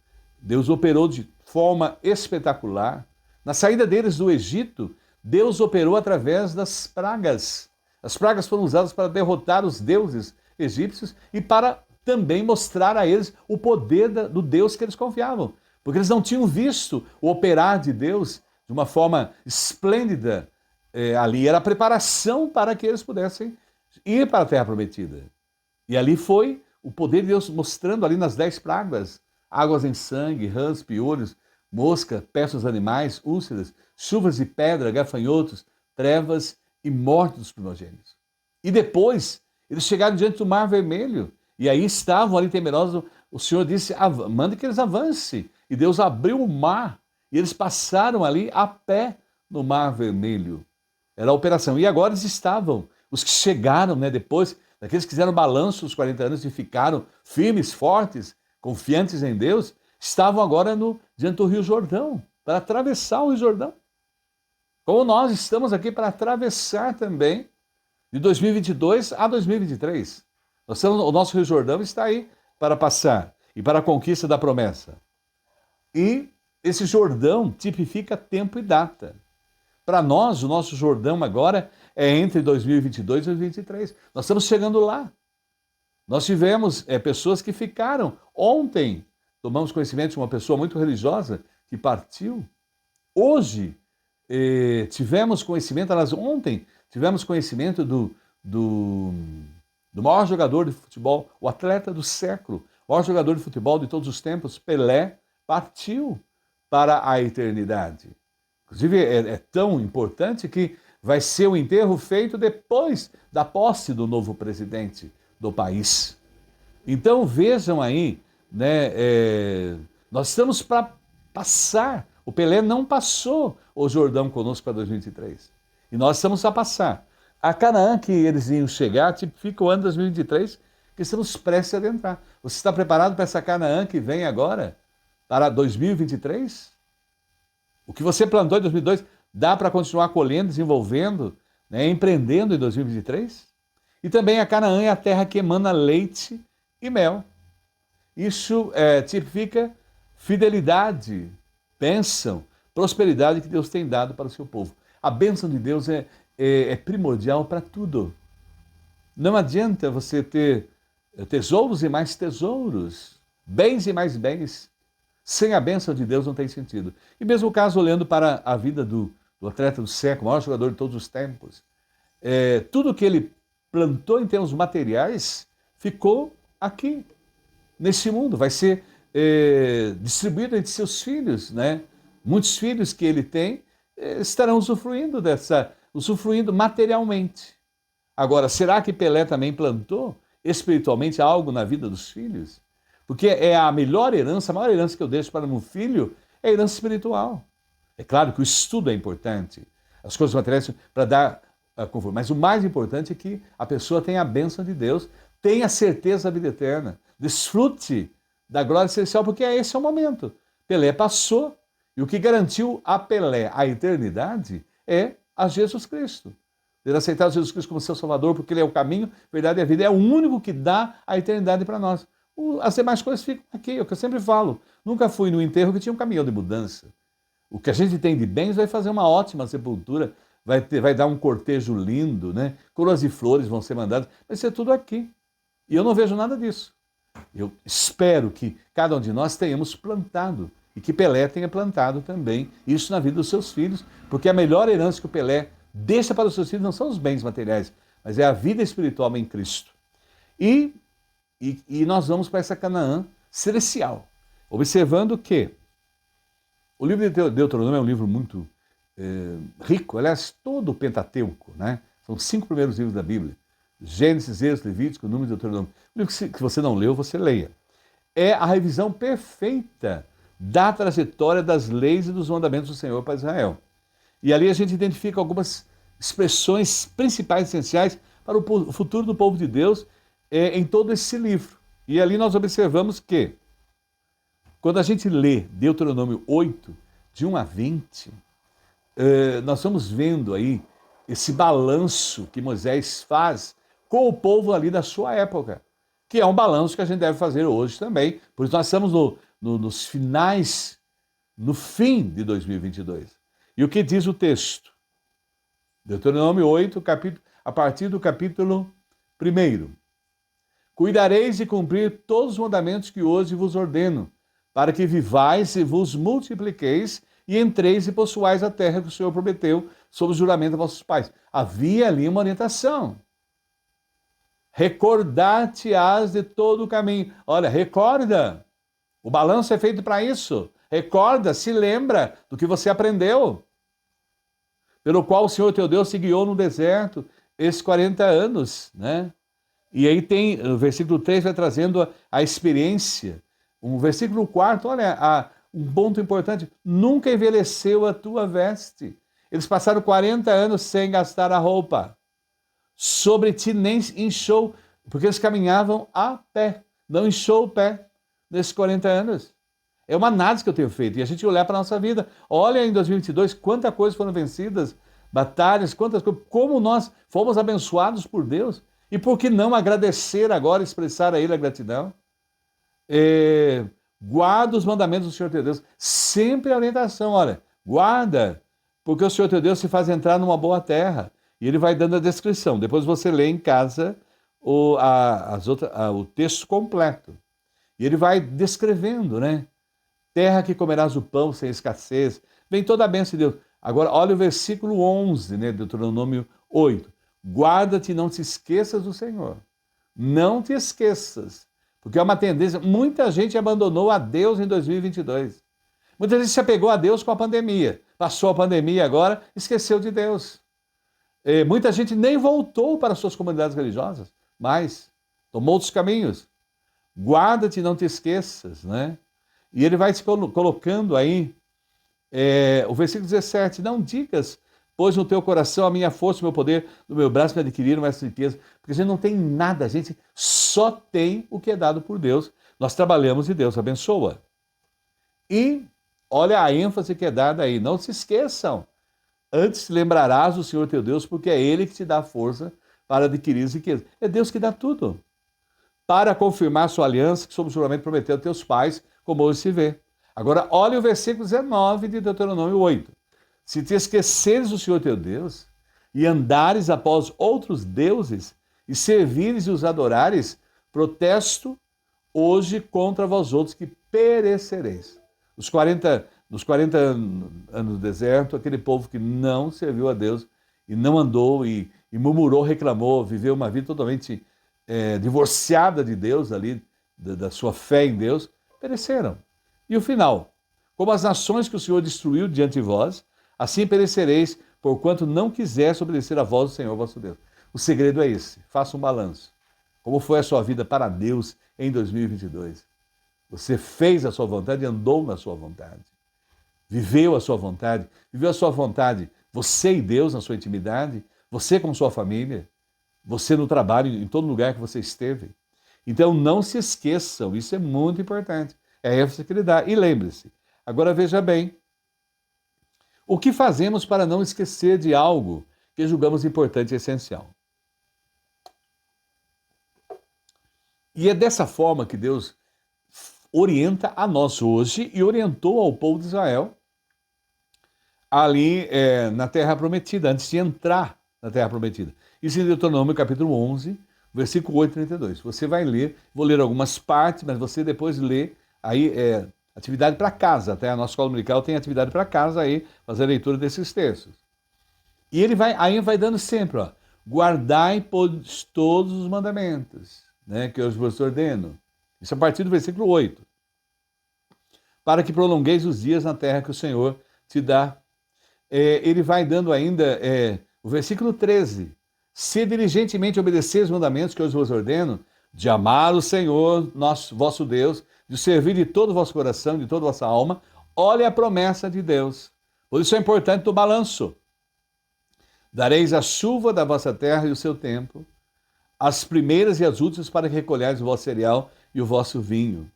[SPEAKER 1] Deus operou de forma espetacular. Na saída deles do Egito, Deus operou através das pragas. As pragas foram usadas para derrotar os deuses egípcios e para também mostrar a eles o poder do Deus que eles confiavam. Porque eles não tinham visto o operar de Deus de uma forma esplêndida ali. Era a preparação para que eles pudessem ir para a Terra Prometida. E ali foi o poder de Deus mostrando ali nas 10 pragas: águas em sangue, rãs, piolhos, mosca, pestes dos animais, úlceras, chuvas de pedra, gafanhotos, trevas e morte dos primogênitos. E depois, eles chegaram diante do Mar Vermelho, e aí estavam ali temerosos. O Senhor disse: manda que eles avancem. E Deus abriu o mar, e eles passaram ali a pé no Mar Vermelho. Era a operação. E agora eles estavam, os que chegaram, depois, daqueles que fizeram balanço os 40 anos e ficaram firmes, fortes, confiantes em Deus, estavam agora diante do Rio Jordão, para atravessar o Rio Jordão. Como nós estamos aqui para atravessar também de 2022 a 2023. O nosso Rio Jordão está aí para passar e para a conquista da promessa. E esse Jordão tipifica tempo e data. Para nós, o nosso Jordão agora é entre 2022 e 2023. Nós estamos chegando lá. Nós tivemos pessoas que ficaram. Ontem, tomamos conhecimento de uma pessoa muito religiosa que partiu. Hoje, tivemos conhecimento, ontem, tivemos conhecimento do maior jogador de futebol, o atleta do século, o maior jogador de futebol de todos os tempos, Pelé, partiu para a eternidade. Inclusive, é tão importante que vai ser o enterro feito depois da posse do novo presidente do país. Então, vejam aí, nós estamos para passar. O Pelé não passou o Jordão conosco para 2023. E nós estamos a passar. A Canaã que eles iam chegar tipifica o ano 2023, que estamos prestes a adentrar. Você está preparado para essa Canaã que vem agora, para 2023? O que você plantou em 2002, dá para continuar colhendo, desenvolvendo, empreendendo em 2023? E também a Canaã é a terra que emana leite e mel. Isso tipifica fidelidade, bênção, prosperidade que Deus tem dado para o seu povo. A bênção de Deus é primordial para tudo. Não adianta você ter tesouros e mais tesouros, bens e mais bens. Sem a bênção de Deus não tem sentido. E mesmo o caso, olhando para a vida do atleta do século, o maior jogador de todos os tempos, tudo que ele plantou em termos materiais ficou aqui, nesse mundo. Vai ser distribuído entre seus filhos, Muitos filhos que ele tem estarão usufruindo materialmente. Agora, será que Pelé também plantou espiritualmente algo na vida dos filhos? Porque é a melhor herança, a maior herança que eu deixo para meu filho é a herança espiritual. É claro que o estudo é importante, as coisas materiais para dar conforto, mas o mais importante é que a pessoa tenha a bênção de Deus, tenha certeza da vida eterna, desfrute da glória celestial, porque esse é o momento. Pelé passou, e o que garantiu a Pelé a eternidade é a Jesus Cristo. Ter aceitado Jesus Cristo como seu Salvador, porque Ele é o caminho, a verdade e a vida. É o único que dá a eternidade para nós. As demais coisas ficam aqui, é o que eu sempre falo. Nunca fui no enterro que tinha um caminhão de mudança. O que a gente tem de bens vai fazer uma ótima sepultura, vai dar um cortejo lindo, Coroas de flores vão ser mandadas, vai ser tudo aqui. E eu não vejo nada disso. Eu espero que cada um de nós tenhamos plantado, e que Pelé tenha plantado também isso na vida dos seus filhos, porque a melhor herança que o Pelé deixa para os seus filhos não são os bens materiais, mas é a vida espiritual em Cristo. E nós vamos para essa Canaã celestial, observando que o livro de Deuteronômio é um livro muito rico, aliás, todo o Pentateuco, São 5 primeiros livros da Bíblia, Gênesis, Êxodo, Levítico, Número e Deuteronômio. O livro que você não leu, você leia. É a revisão perfeita da trajetória das leis e dos mandamentos do Senhor para Israel. E ali a gente identifica algumas expressões principais, essenciais para o futuro do povo de Deus em todo esse livro. E ali nós observamos que, quando a gente lê Deuteronômio 8, de 1 a 20, nós vamos vendo aí esse balanço que Moisés faz com o povo ali da sua época. que é um balanço que a gente deve fazer hoje também. Por isso nós estamos nos finais, no fim de 2022. E o que diz o texto? Deuteronômio 8, a partir do capítulo 1. Cuidareis de cumprir todos os mandamentos que hoje vos ordeno, para que vivais e vos multipliqueis e entreis e possuais a terra que o Senhor prometeu sob o juramento a vossos pais. Havia ali uma orientação. Recordar-te-ás de todo o caminho. Olha, recorda. O balanço é feito para isso. Recorda, se lembra do que você aprendeu. Pelo qual o Senhor teu Deus te guiou no deserto esses 40 anos, né? E aí tem, o versículo 3 vai trazendo a experiência. Um versículo 4, olha, um ponto importante. Nunca envelheceu a tua veste. Eles passaram 40 anos sem gastar a roupa. Sobre ti nem inchou, porque eles caminhavam a pé. Não inchou o pé nesses 40 anos. É uma análise que eu tenho feito. E a gente olhar para a nossa vida. Olha em 2022, quantas coisas foram vencidas, batalhas, quantas coisas, como nós fomos abençoados por Deus. E por que não agradecer agora, expressar a Ele a gratidão? Guarda os mandamentos do Senhor teu Deus. Sempre a orientação, olha, guarda, porque o Senhor teu Deus se faz entrar numa boa terra. E Ele vai dando a descrição. Depois você lê em casa o texto completo. E Ele vai descrevendo, né? Terra que comerás o pão sem escassez. Vem toda a bênção de Deus. Agora, olha o versículo 11, né, Deuteronômio 8. Guarda-te e não te esqueças do Senhor. Não te esqueças. Porque é uma tendência. Muita gente abandonou a Deus em 2022. Muita gente se apegou a Deus com a pandemia. Passou a pandemia agora, esqueceu de Deus. Muita gente nem voltou para suas comunidades religiosas, mas tomou outros caminhos. Guarda-te e não te esqueças, né? E ele vai se colocando aí, o versículo 17, não digas, pois no teu coração a minha força, o meu poder, no meu braço me adquiriram essa riqueza, porque a gente não tem nada, a gente só tem o que é dado por Deus, nós trabalhamos e Deus abençoa. E olha a ênfase que é dada aí, não se esqueçam, antes lembrarás o Senhor teu Deus, porque é Ele que te dá força para adquirir as riquezas. É Deus que dá tudo. Para confirmar sua aliança, que sob o juramento prometeu a teus pais, como hoje se vê. Agora, olha o versículo 19 de Deuteronômio 8. Se te esqueceres do Senhor teu Deus, e andares após outros deuses, e servires e os adorares, protesto hoje contra vós outros que perecereis. Nos 40 anos do deserto, aquele povo que não serviu a Deus, e não andou, e murmurou, reclamou, viveu uma vida totalmente divorciada de Deus ali, da sua fé em Deus, pereceram. E o final, como as nações que o Senhor destruiu diante de vós, assim perecereis, porquanto não quisesse obedecer a voz do Senhor vosso Deus. O segredo é esse, faça um balanço. Como foi a sua vida para Deus em 2022? Você fez a sua vontade e andou na sua vontade. Viveu a sua vontade, você e Deus na sua intimidade, você com sua família, você no trabalho, em todo lugar que você esteve. Então não se esqueçam, isso é muito importante. É a ênfase que ele dá. E lembre-se, agora veja bem, o que fazemos para não esquecer de algo que julgamos importante e essencial? E é dessa forma que Deus orienta a nós hoje e orientou ao povo de Israel ali na Terra Prometida, antes de entrar na Terra Prometida. Isso em Deuteronômio capítulo 11, versículo 8 e 32. Você vai ler, vou ler algumas partes, mas você depois lê aí atividade para casa. Até a nossa escola dominical tem atividade para casa aí, fazer a leitura desses textos. E ele vai dando sempre, ó, guardai pois, todos os mandamentos, né, que eu vos ordeno. Isso a partir do versículo 8. Para que prolongueis os dias na terra que o Senhor te dá. Ele vai dando ainda o versículo 13. Se diligentemente obedecer os mandamentos que eu vos ordeno, de amar o Senhor, vosso Deus, de servir de todo o vosso coração, de toda a vossa alma, olhe a promessa de Deus. Por isso é importante o balanço. Dareis a chuva da vossa terra e o seu tempo, as primeiras e as últimas, para que recolhais o vosso cereal e o vosso vinho.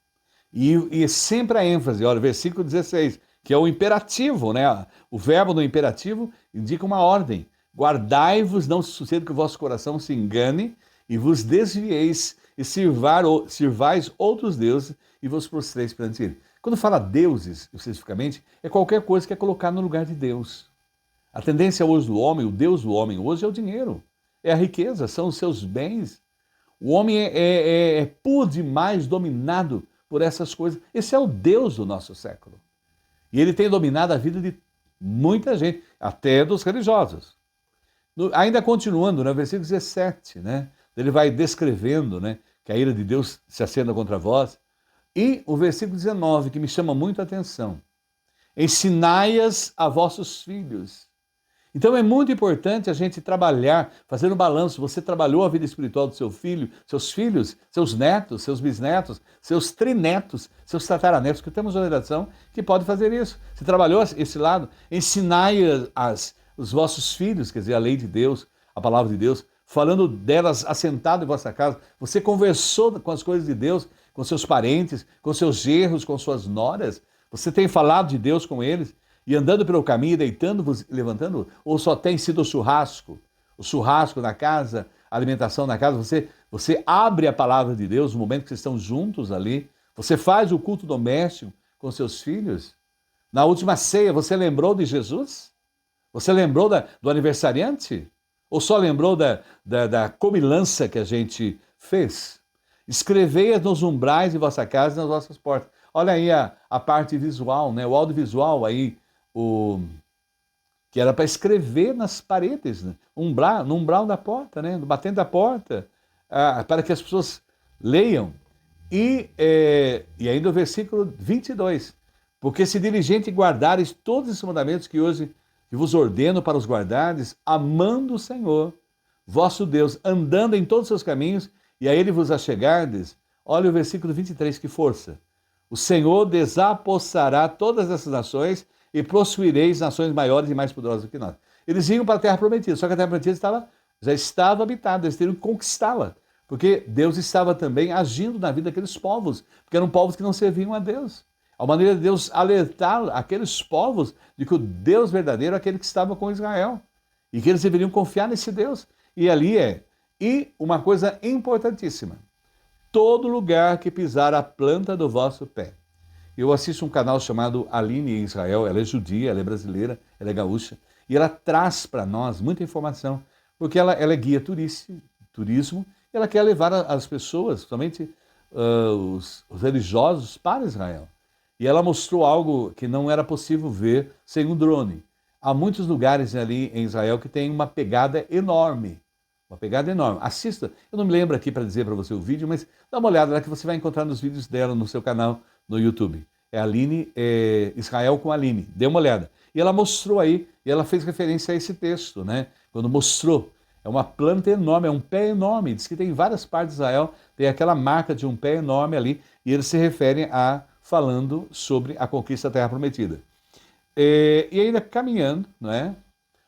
[SPEAKER 1] E sempre a ênfase, olha, versículo 16, que é o imperativo, né? O verbo no imperativo indica uma ordem. Guardai-vos, não suceda que o vosso coração se engane e vos desvieis e sirvais outros deuses e vos prostreis perante ele. Quando fala deuses, especificamente, é qualquer coisa que é colocar no lugar de Deus. A tendência hoje do homem, o Deus do homem hoje é o dinheiro, é a riqueza, são os seus bens. O homem é por demais dominado por essas coisas. Esse é o Deus do nosso século. E ele tem dominado a vida de muita gente, até dos religiosos. Ainda continuando, no versículo 17, né? Ele vai descrevendo, né, que a ira de Deus se acenda contra vós. E o versículo 19, que me chama muito a atenção. Ensinai-as a vossos filhos. Então é muito importante a gente trabalhar, fazer um balanço. Você trabalhou a vida espiritual do seu filho, seus filhos, seus netos, seus bisnetos, seus trinetos, seus tataranetos, que temos uma geração que pode fazer isso. Você trabalhou esse lado? Ensinai os vossos filhos, quer dizer, a lei de Deus, a palavra de Deus, falando delas assentado em vossa casa. Você conversou com as coisas de Deus, com seus parentes, com seus genros, com suas noras. Você tem falado de Deus com eles? E andando pelo caminho, deitando-vos e levantando, ou só tem sido o churrasco na casa, a alimentação na casa, você abre a palavra de Deus no momento que vocês estão juntos ali, você faz o culto doméstico com seus filhos. Na última ceia, você lembrou de Jesus? Você lembrou do aniversariante? Ou só lembrou da comilança que a gente fez? Escrevei-as nos umbrais de vossa casa e nas vossas portas. Olha aí a parte visual, né? O audiovisual aí, que era para escrever nas paredes, né? No umbral da porta, né? No batente da porta, para que as pessoas leiam. E ainda o versículo 22. Porque se diligente guardares todos os mandamentos que hoje vos ordeno para os guardardes, amando o Senhor, vosso Deus, andando em todos os seus caminhos, e a ele vos achegardes. Olha o versículo 23, que força. O Senhor desapossará todas essas nações e possuireis nações maiores e mais poderosas do que nós. Eles iam para a terra prometida, só que a terra prometida já estava habitada, eles teriam que conquistá-la, porque Deus estava também agindo na vida daqueles povos, porque eram povos que não serviam a Deus. A maneira de Deus alertar aqueles povos de que o Deus verdadeiro é aquele que estava com Israel e que eles deveriam confiar nesse Deus. E ali E uma coisa importantíssima, todo lugar que pisar a planta do vosso pé. Eu assisto um canal chamado Aline em Israel, ela é judia, ela é brasileira, ela é gaúcha, e ela traz para nós muita informação, porque ela é guia turismo, e ela quer levar as pessoas, somente os religiosos, para Israel. E ela mostrou algo que não era possível ver sem um drone. Há muitos lugares ali em Israel que tem uma pegada enorme. Uma pegada enorme. Assista, eu não me lembro aqui para dizer para você o vídeo, mas dá uma olhada lá que você vai encontrar nos vídeos dela no seu canal no YouTube. É Aline, Israel com Aline. Dê uma olhada. E ela mostrou aí, e ela fez referência a esse texto, né? Quando mostrou. É uma planta enorme, é um pé enorme. Diz que tem várias partes de Israel, tem aquela marca de um pé enorme ali, e eles se referem falando sobre a conquista da Terra Prometida. E ainda caminhando, não é?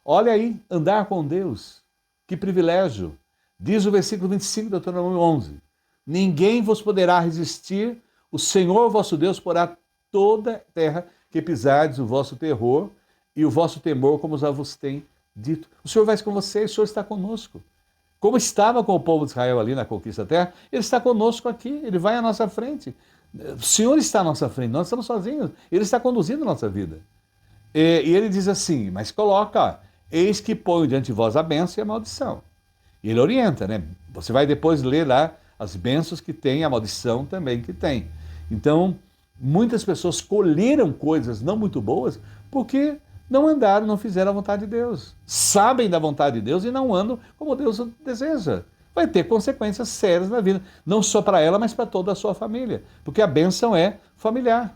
[SPEAKER 1] Olha aí, andar com Deus. Que privilégio! Diz o versículo 25 do Deuteronômio 11. Ninguém vos poderá resistir, o Senhor vosso Deus porá toda a terra que pisardes o vosso terror e o vosso temor, como já vos tem dito. O Senhor vai com vocês, o Senhor está conosco. Como estava com o povo de Israel ali na conquista da terra, Ele está conosco aqui, Ele vai à nossa frente. O Senhor está à nossa frente, nós estamos sozinhos, Ele está conduzindo a nossa vida. E Ele diz assim, mas coloca, eis que ponho diante de vós a bênção e a maldição. E Ele orienta, né? Você vai depois ler lá as bênçãos que tem, a maldição também que tem. Então, muitas pessoas colheram coisas não muito boas porque não andaram, não fizeram a vontade de Deus. Sabem da vontade de Deus e não andam como Deus deseja. Vai ter consequências sérias na vida, não só para ela, mas para toda a sua família, porque a bênção é familiar.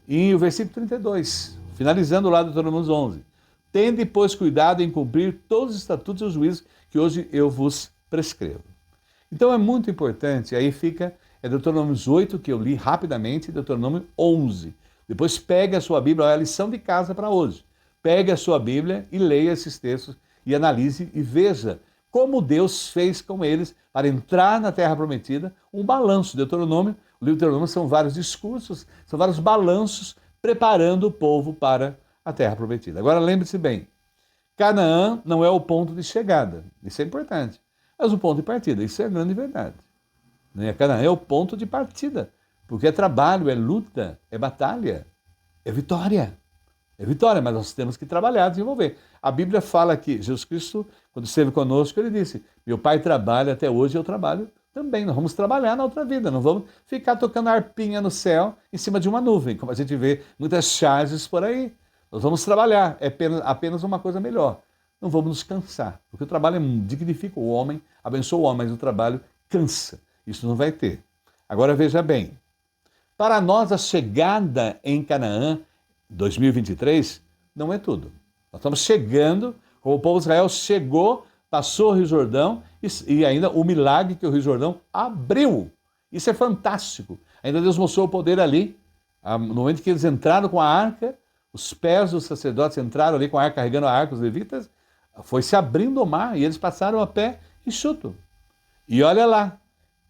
[SPEAKER 1] E o versículo 32, finalizando lá do Deuteronômio 11, tende, pois, cuidado em cumprir todos os estatutos e os juízos que hoje eu vos prescrevo. Então é muito importante, aí fica, Deuteronômio 8, que eu li rapidamente, e Deuteronômio 11. Depois pegue a sua Bíblia, olha a lição de casa para hoje. Pegue a sua Bíblia e leia esses textos e analise e veja como Deus fez com eles para entrar na Terra Prometida, um balanço. Deuteronômio, o livro de Deuteronômio são vários discursos, são vários balanços preparando o povo para a Terra Prometida. Agora lembre-se bem, Canaã não é o ponto de chegada, isso é importante, mas o ponto de partida, isso é a grande verdade. Né? Canaã é o ponto de partida, porque é trabalho, é luta, é batalha, é vitória. É vitória, mas nós temos que trabalhar, desenvolver. A Bíblia fala que Jesus Cristo, quando esteve conosco, ele disse: meu Pai trabalha até hoje, eu trabalho também. Nós vamos trabalhar na outra vida, não vamos ficar tocando arpinha no céu em cima de uma nuvem, como a gente vê muitas charges por aí. Nós vamos trabalhar, é apenas uma coisa melhor. Não vamos nos cansar, porque o trabalho dignifica o homem, abençoa o homem, mas o trabalho cansa. Isso não vai ter. Agora veja bem, para nós a chegada em Canaã 2023 não é tudo. Nós estamos chegando, como o povo de Israel chegou, passou o Rio Jordão e ainda o milagre que o Rio Jordão abriu. Isso é fantástico. Ainda Deus mostrou o poder ali. No momento que eles entraram com a arca, os pés dos sacerdotes entraram ali com a arca, carregando a arca, os levitas, foi se abrindo o mar e eles passaram a pé enxuto. E olha lá,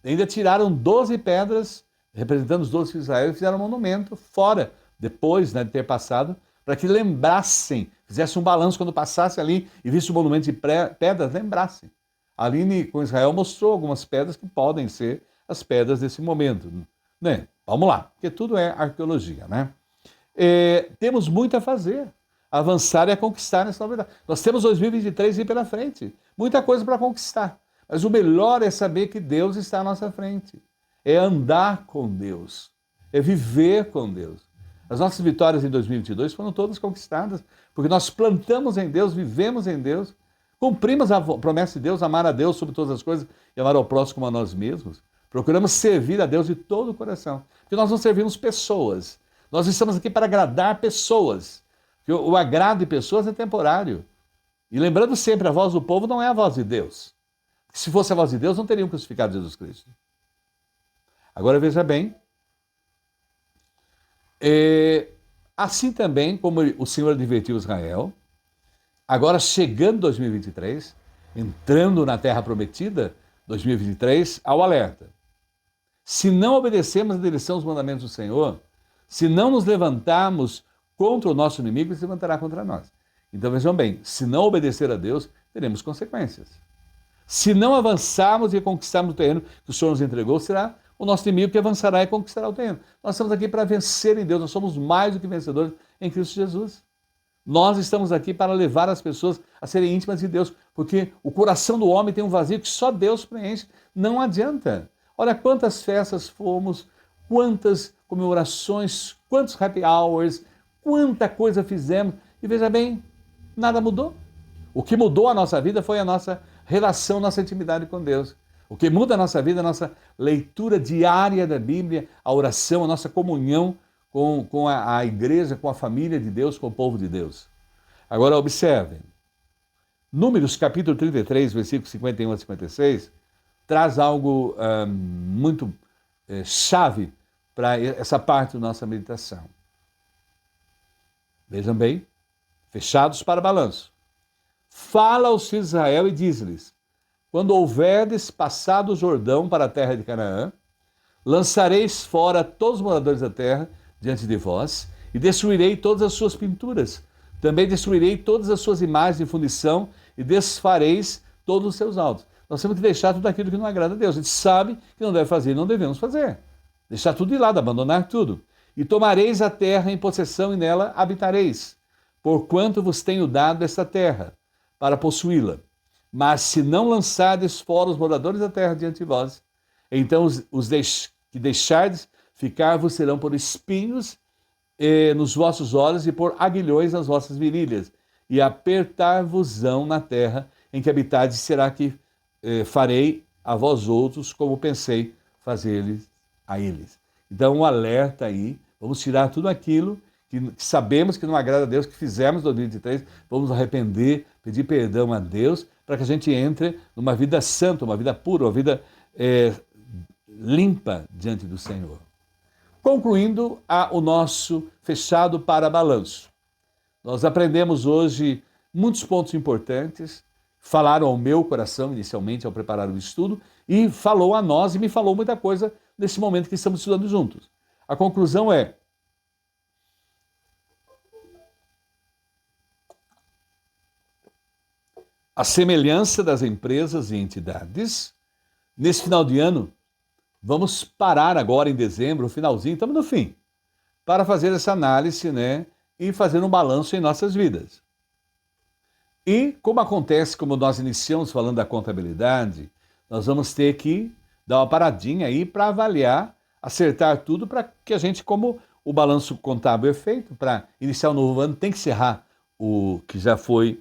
[SPEAKER 1] ainda tiraram 12 pedras, representando os 12 filhos de Israel, e fizeram um monumento fora, depois, né, de ter passado, para que lembrassem, fizessem um balanço quando passasse ali e visse o monumento de pedras, lembrassem. Ali com Israel mostrou algumas pedras que podem ser as pedras desse momento. Né? Vamos lá, porque tudo é arqueologia, né? Temos muito a fazer, avançar e a conquistar nessa novidade. Nós temos 2023 aí pela frente, muita coisa para conquistar. Mas o melhor é saber que Deus está à nossa frente. É andar com Deus, é viver com Deus. As nossas vitórias em 2022 foram todas conquistadas, porque nós plantamos em Deus, vivemos em Deus, cumprimos a promessa de Deus, amar a Deus sobre todas as coisas e amar ao próximo como a nós mesmos. Procuramos servir a Deus de todo o coração, porque nós não servimos pessoas. Nós estamos aqui para agradar pessoas. Porque o agrado de pessoas é temporário. E lembrando sempre, a voz do povo não é a voz de Deus. Se fosse a voz de Deus, não teriam crucificado Jesus Cristo. Agora veja bem, assim também como o Senhor advertiu Israel, agora chegando 2023, entrando na Terra Prometida, 2023, ao alerta. Se não obedecermos a direção dos mandamentos do Senhor, se não nos levantarmos contra o nosso inimigo, ele se levantará contra nós. Então vejam bem, se não obedecer a Deus, teremos consequências. Se não avançarmos e conquistarmos o terreno que o Senhor nos entregou, será o nosso inimigo que avançará e conquistará o terreno. Nós estamos aqui para vencer em Deus, nós somos mais do que vencedores em Cristo Jesus. Nós estamos aqui para levar as pessoas a serem íntimas de Deus, porque o coração do homem tem um vazio que só Deus preenche. Não adianta. Olha quantas festas fomos, quantas comemorações, quantos happy hours, quanta coisa fizemos. E veja bem, nada mudou. O que mudou a nossa vida foi a nossa relação, nossa intimidade com Deus. O que muda a nossa vida é a nossa leitura diária da Bíblia, a oração, a nossa comunhão com a igreja, com a família de Deus, com o povo de Deus. Agora observem, Números capítulo 33, versículos 51 a 56, traz algo muito chave para essa parte da nossa meditação. Vejam bem, fechados para balanço. Fala aos filhos de Israel e diz-lhes: quando houverdes passado o Jordão para a terra de Canaã, lançareis fora todos os moradores da terra diante de vós, e destruirei todas as suas pinturas. Também destruirei todas as suas imagens de fundição, e desfareis todos os seus altos. Nós temos que deixar tudo aquilo que não agrada a Deus. A gente sabe que não deve fazer e não devemos fazer. Deixar tudo de lado, abandonar tudo. E tomareis a terra em possessão e nela habitareis, porquanto vos tenho dado esta terra, para possuí-la. Mas se não lançardes fora os moradores da terra diante de vós, então os que deixardes ficar vos serão por espinhos nos vossos olhos e por aguilhões nas vossas virilhas, e apertar-vos-ão na terra em que habitardes, será que farei a vós outros como pensei fazer-lhes a eles. Então um alerta aí, vamos tirar tudo aquilo que sabemos que não agrada a Deus, que fizemos em 2023, vamos arrepender, pedir perdão a Deus, para que a gente entre numa vida santa, uma vida pura, uma vida limpa diante do Senhor. Concluindo o nosso fechado para balanço. Nós aprendemos hoje muitos pontos importantes, falaram ao meu coração inicialmente ao preparar o estudo e falou a nós e me falou muita coisa nesse momento que estamos estudando juntos. A conclusão é: a semelhança das empresas e entidades, nesse final de ano, vamos parar agora em dezembro, finalzinho, estamos no fim, para fazer essa análise, né, e fazer um balanço em nossas vidas. E como acontece, como nós iniciamos falando da contabilidade, nós vamos ter que dar uma paradinha aí para avaliar, acertar tudo para que a gente, como o balanço contábil é feito, para iniciar o novo ano, tem que encerrar o que já foi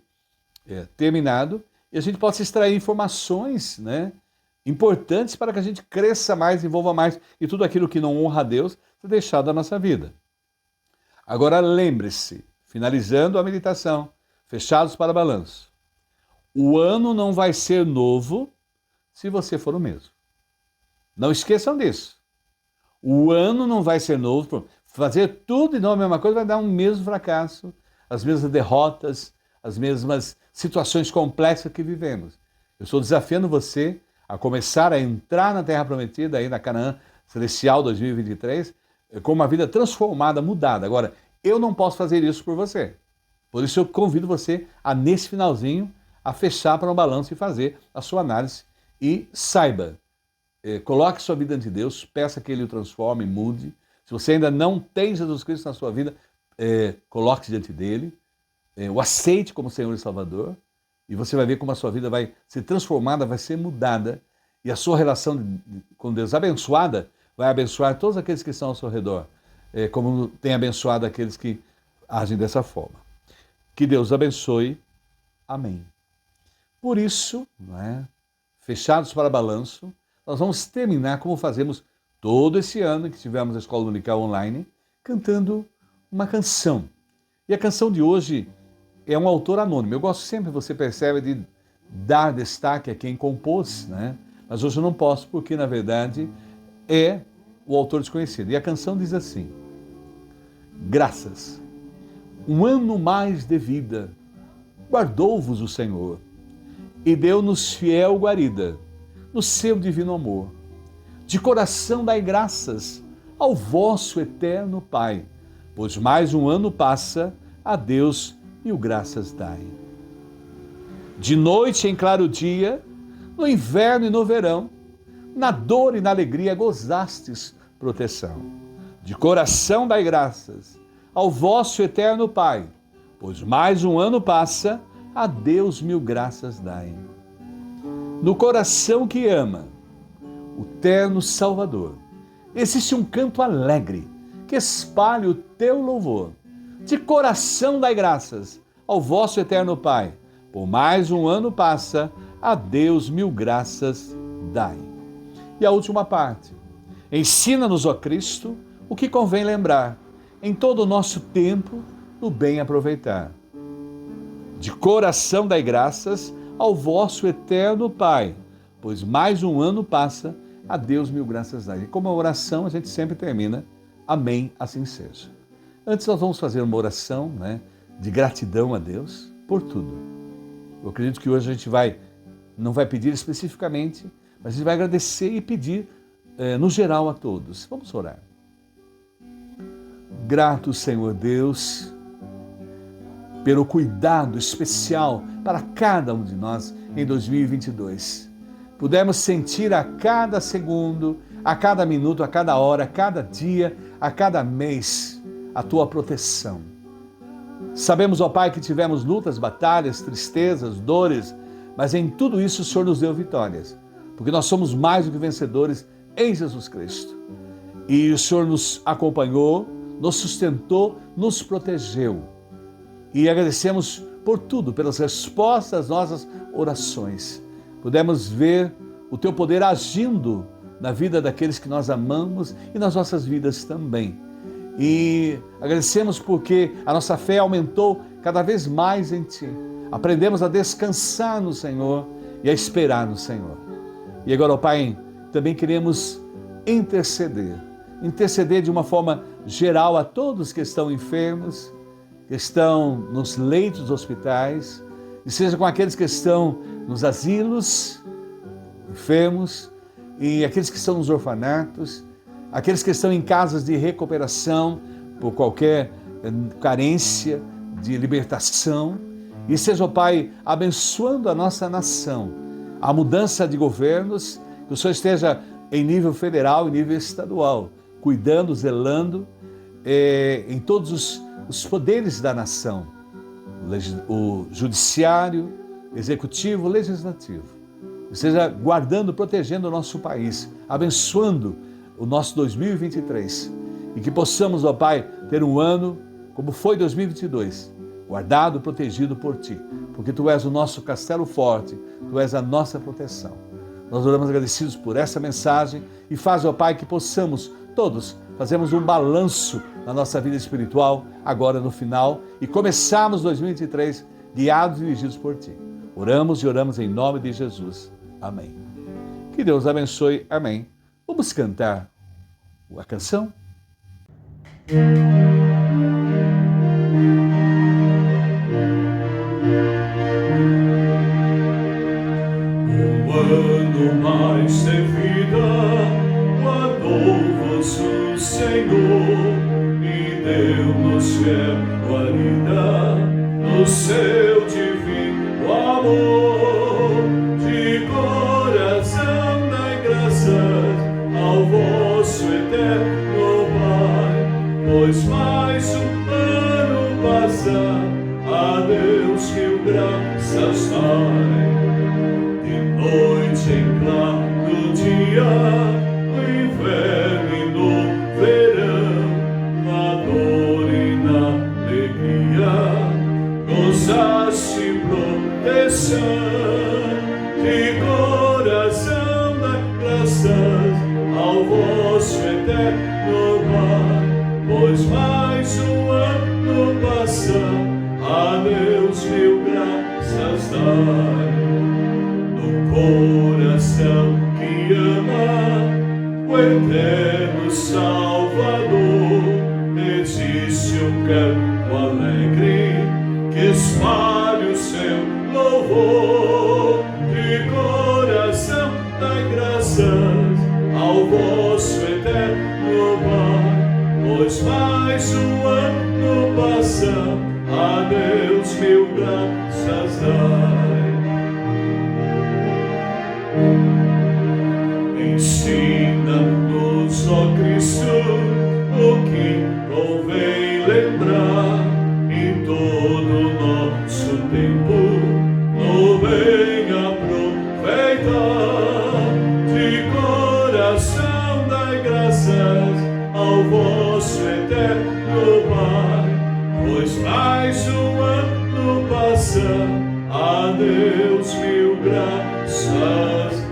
[SPEAKER 1] terminado, e a gente possa extrair informações, né, importantes para que a gente cresça mais, envolva mais, e tudo aquilo que não honra a Deus é deixado da nossa vida. Agora lembre-se, finalizando a meditação, fechados para balanço, o ano não vai ser novo se você for o mesmo. Não esqueçam disso. O ano não vai ser novo, fazer tudo e não a mesma coisa vai dar um mesmo fracasso, as mesmas derrotas, as mesmas situações complexas que vivemos. Eu estou desafiando você a começar a entrar na Terra Prometida, aí na Canaã Celestial 2023, com uma vida transformada, mudada. Agora, eu não posso fazer isso por você. Por isso eu convido você a, nesse finalzinho, a fechar para um balanço e fazer a sua análise. E saiba, coloque sua vida diante de Deus, peça que Ele o transforme, mude. Se você ainda não tem Jesus Cristo na sua vida, coloque-se diante dEle, o aceite como Senhor e Salvador, e você vai ver como a sua vida vai ser transformada, vai ser mudada, e a sua relação com Deus abençoada vai abençoar todos aqueles que estão ao seu redor, como tem abençoado aqueles que agem dessa forma. Que Deus abençoe. Amém. Por isso, fechados para balanço, nós vamos terminar como fazemos todo esse ano que tivemos a Escola Dominical Online, cantando uma canção. E a canção de hoje é um autor anônimo. Eu gosto sempre, você percebe, de dar destaque a quem compôs, né? Mas hoje eu não posso, porque na verdade é o autor desconhecido. E a canção diz assim: graças, um ano mais de vida, guardou-vos o Senhor, e deu-nos fiel guarida, no seu divino amor. De coração dai graças ao vosso eterno Pai, pois mais um ano passa, a Deus mil graças dai. De noite em claro dia, no inverno e no verão, na dor e na alegria gozastes proteção. De coração dai graças ao vosso eterno Pai, pois mais um ano passa, a Deus mil graças dai. No coração que ama o terno Salvador, existe um canto alegre que espalhe o teu louvor. De coração dai graças ao vosso eterno Pai, por mais um ano passa, a Deus mil graças dai. E a última parte: ensina-nos, ó Cristo, o que convém lembrar, em todo o nosso tempo, o bem aproveitar. De coração dai graças ao vosso eterno Pai, pois mais um ano passa, a Deus mil graças dai. E como a oração, a gente sempre termina, amém, assim seja. Antes nós vamos fazer uma oração, de gratidão a Deus por tudo. Eu acredito que hoje a gente não vai pedir especificamente, mas a gente vai agradecer e pedir no geral a todos. Vamos orar. Grato, Senhor Deus, pelo cuidado especial para cada um de nós em 2022. Pudemos sentir a cada segundo, a cada minuto, a cada hora, a cada dia, a cada mês, a Tua proteção. Sabemos, ó Pai, que tivemos lutas, batalhas, tristezas, dores, mas em tudo isso o Senhor nos deu vitórias, porque nós somos mais do que vencedores em Jesus Cristo. E o Senhor nos acompanhou, nos sustentou, nos protegeu. E agradecemos por tudo, pelas respostas às nossas orações. Pudemos ver o Teu poder agindo na vida daqueles que nós amamos e nas nossas vidas também. E agradecemos porque a nossa fé aumentou cada vez mais em Ti. Aprendemos a descansar no Senhor e a esperar no Senhor. E agora, ó Pai, também queremos interceder de uma forma geral a todos que estão enfermos, que estão nos leitos dos hospitais, e seja com aqueles que estão nos asilos, enfermos, e aqueles que estão nos orfanatos, aqueles que estão em casas de recuperação por qualquer carência de libertação, e seja, ó Pai, abençoando a nossa nação, a mudança de governos, que o Senhor esteja em nível federal e nível estadual, cuidando, zelando em todos os poderes da nação, o judiciário, executivo, legislativo. Seja guardando, protegendo o nosso país, abençoando o nosso 2023 e que possamos, ó Pai, ter um ano como foi 2022, guardado, protegido por Ti, porque Tu és o nosso castelo forte, Tu és a nossa proteção. Nós oramos agradecidos por essa mensagem e faz, ó Pai, que possamos todos fazermos um balanço na nossa vida espiritual agora no final e começarmos 2023 guiados e dirigidos por Ti. Oramos e oramos em nome de Jesus. Amém. Que Deus abençoe. Amém. Vamos cantar a canção?
[SPEAKER 2] Um ano mais de vida guardou-vos o Senhor e deu-nos guarida no seu divino amor. De coração dai graças ao vosso eterno Pai, pois mais um ano passa, a Deus mil graças dai. De noite em claro dia, no inverno e no verão, na dor e na alegria, gozaste proteção. De coração dai graças ao vosso eterno Pai, pois mais um ano passa, a Deus mil graças dai. No coração que ama o eterno Salvador, existe um canto alegre que espalha o seu louvor. De coração dai graças ao vosso eterno Pai, pois mais um ano passa, a Deus mil graças dai. Ensina-nos, ó Cristo, o que convém lembrar em todo o nosso tempo, no bem aproveitar. De coração dai graças ao vosso eterno Pai, pois mais um ano passa, a Deus mil graças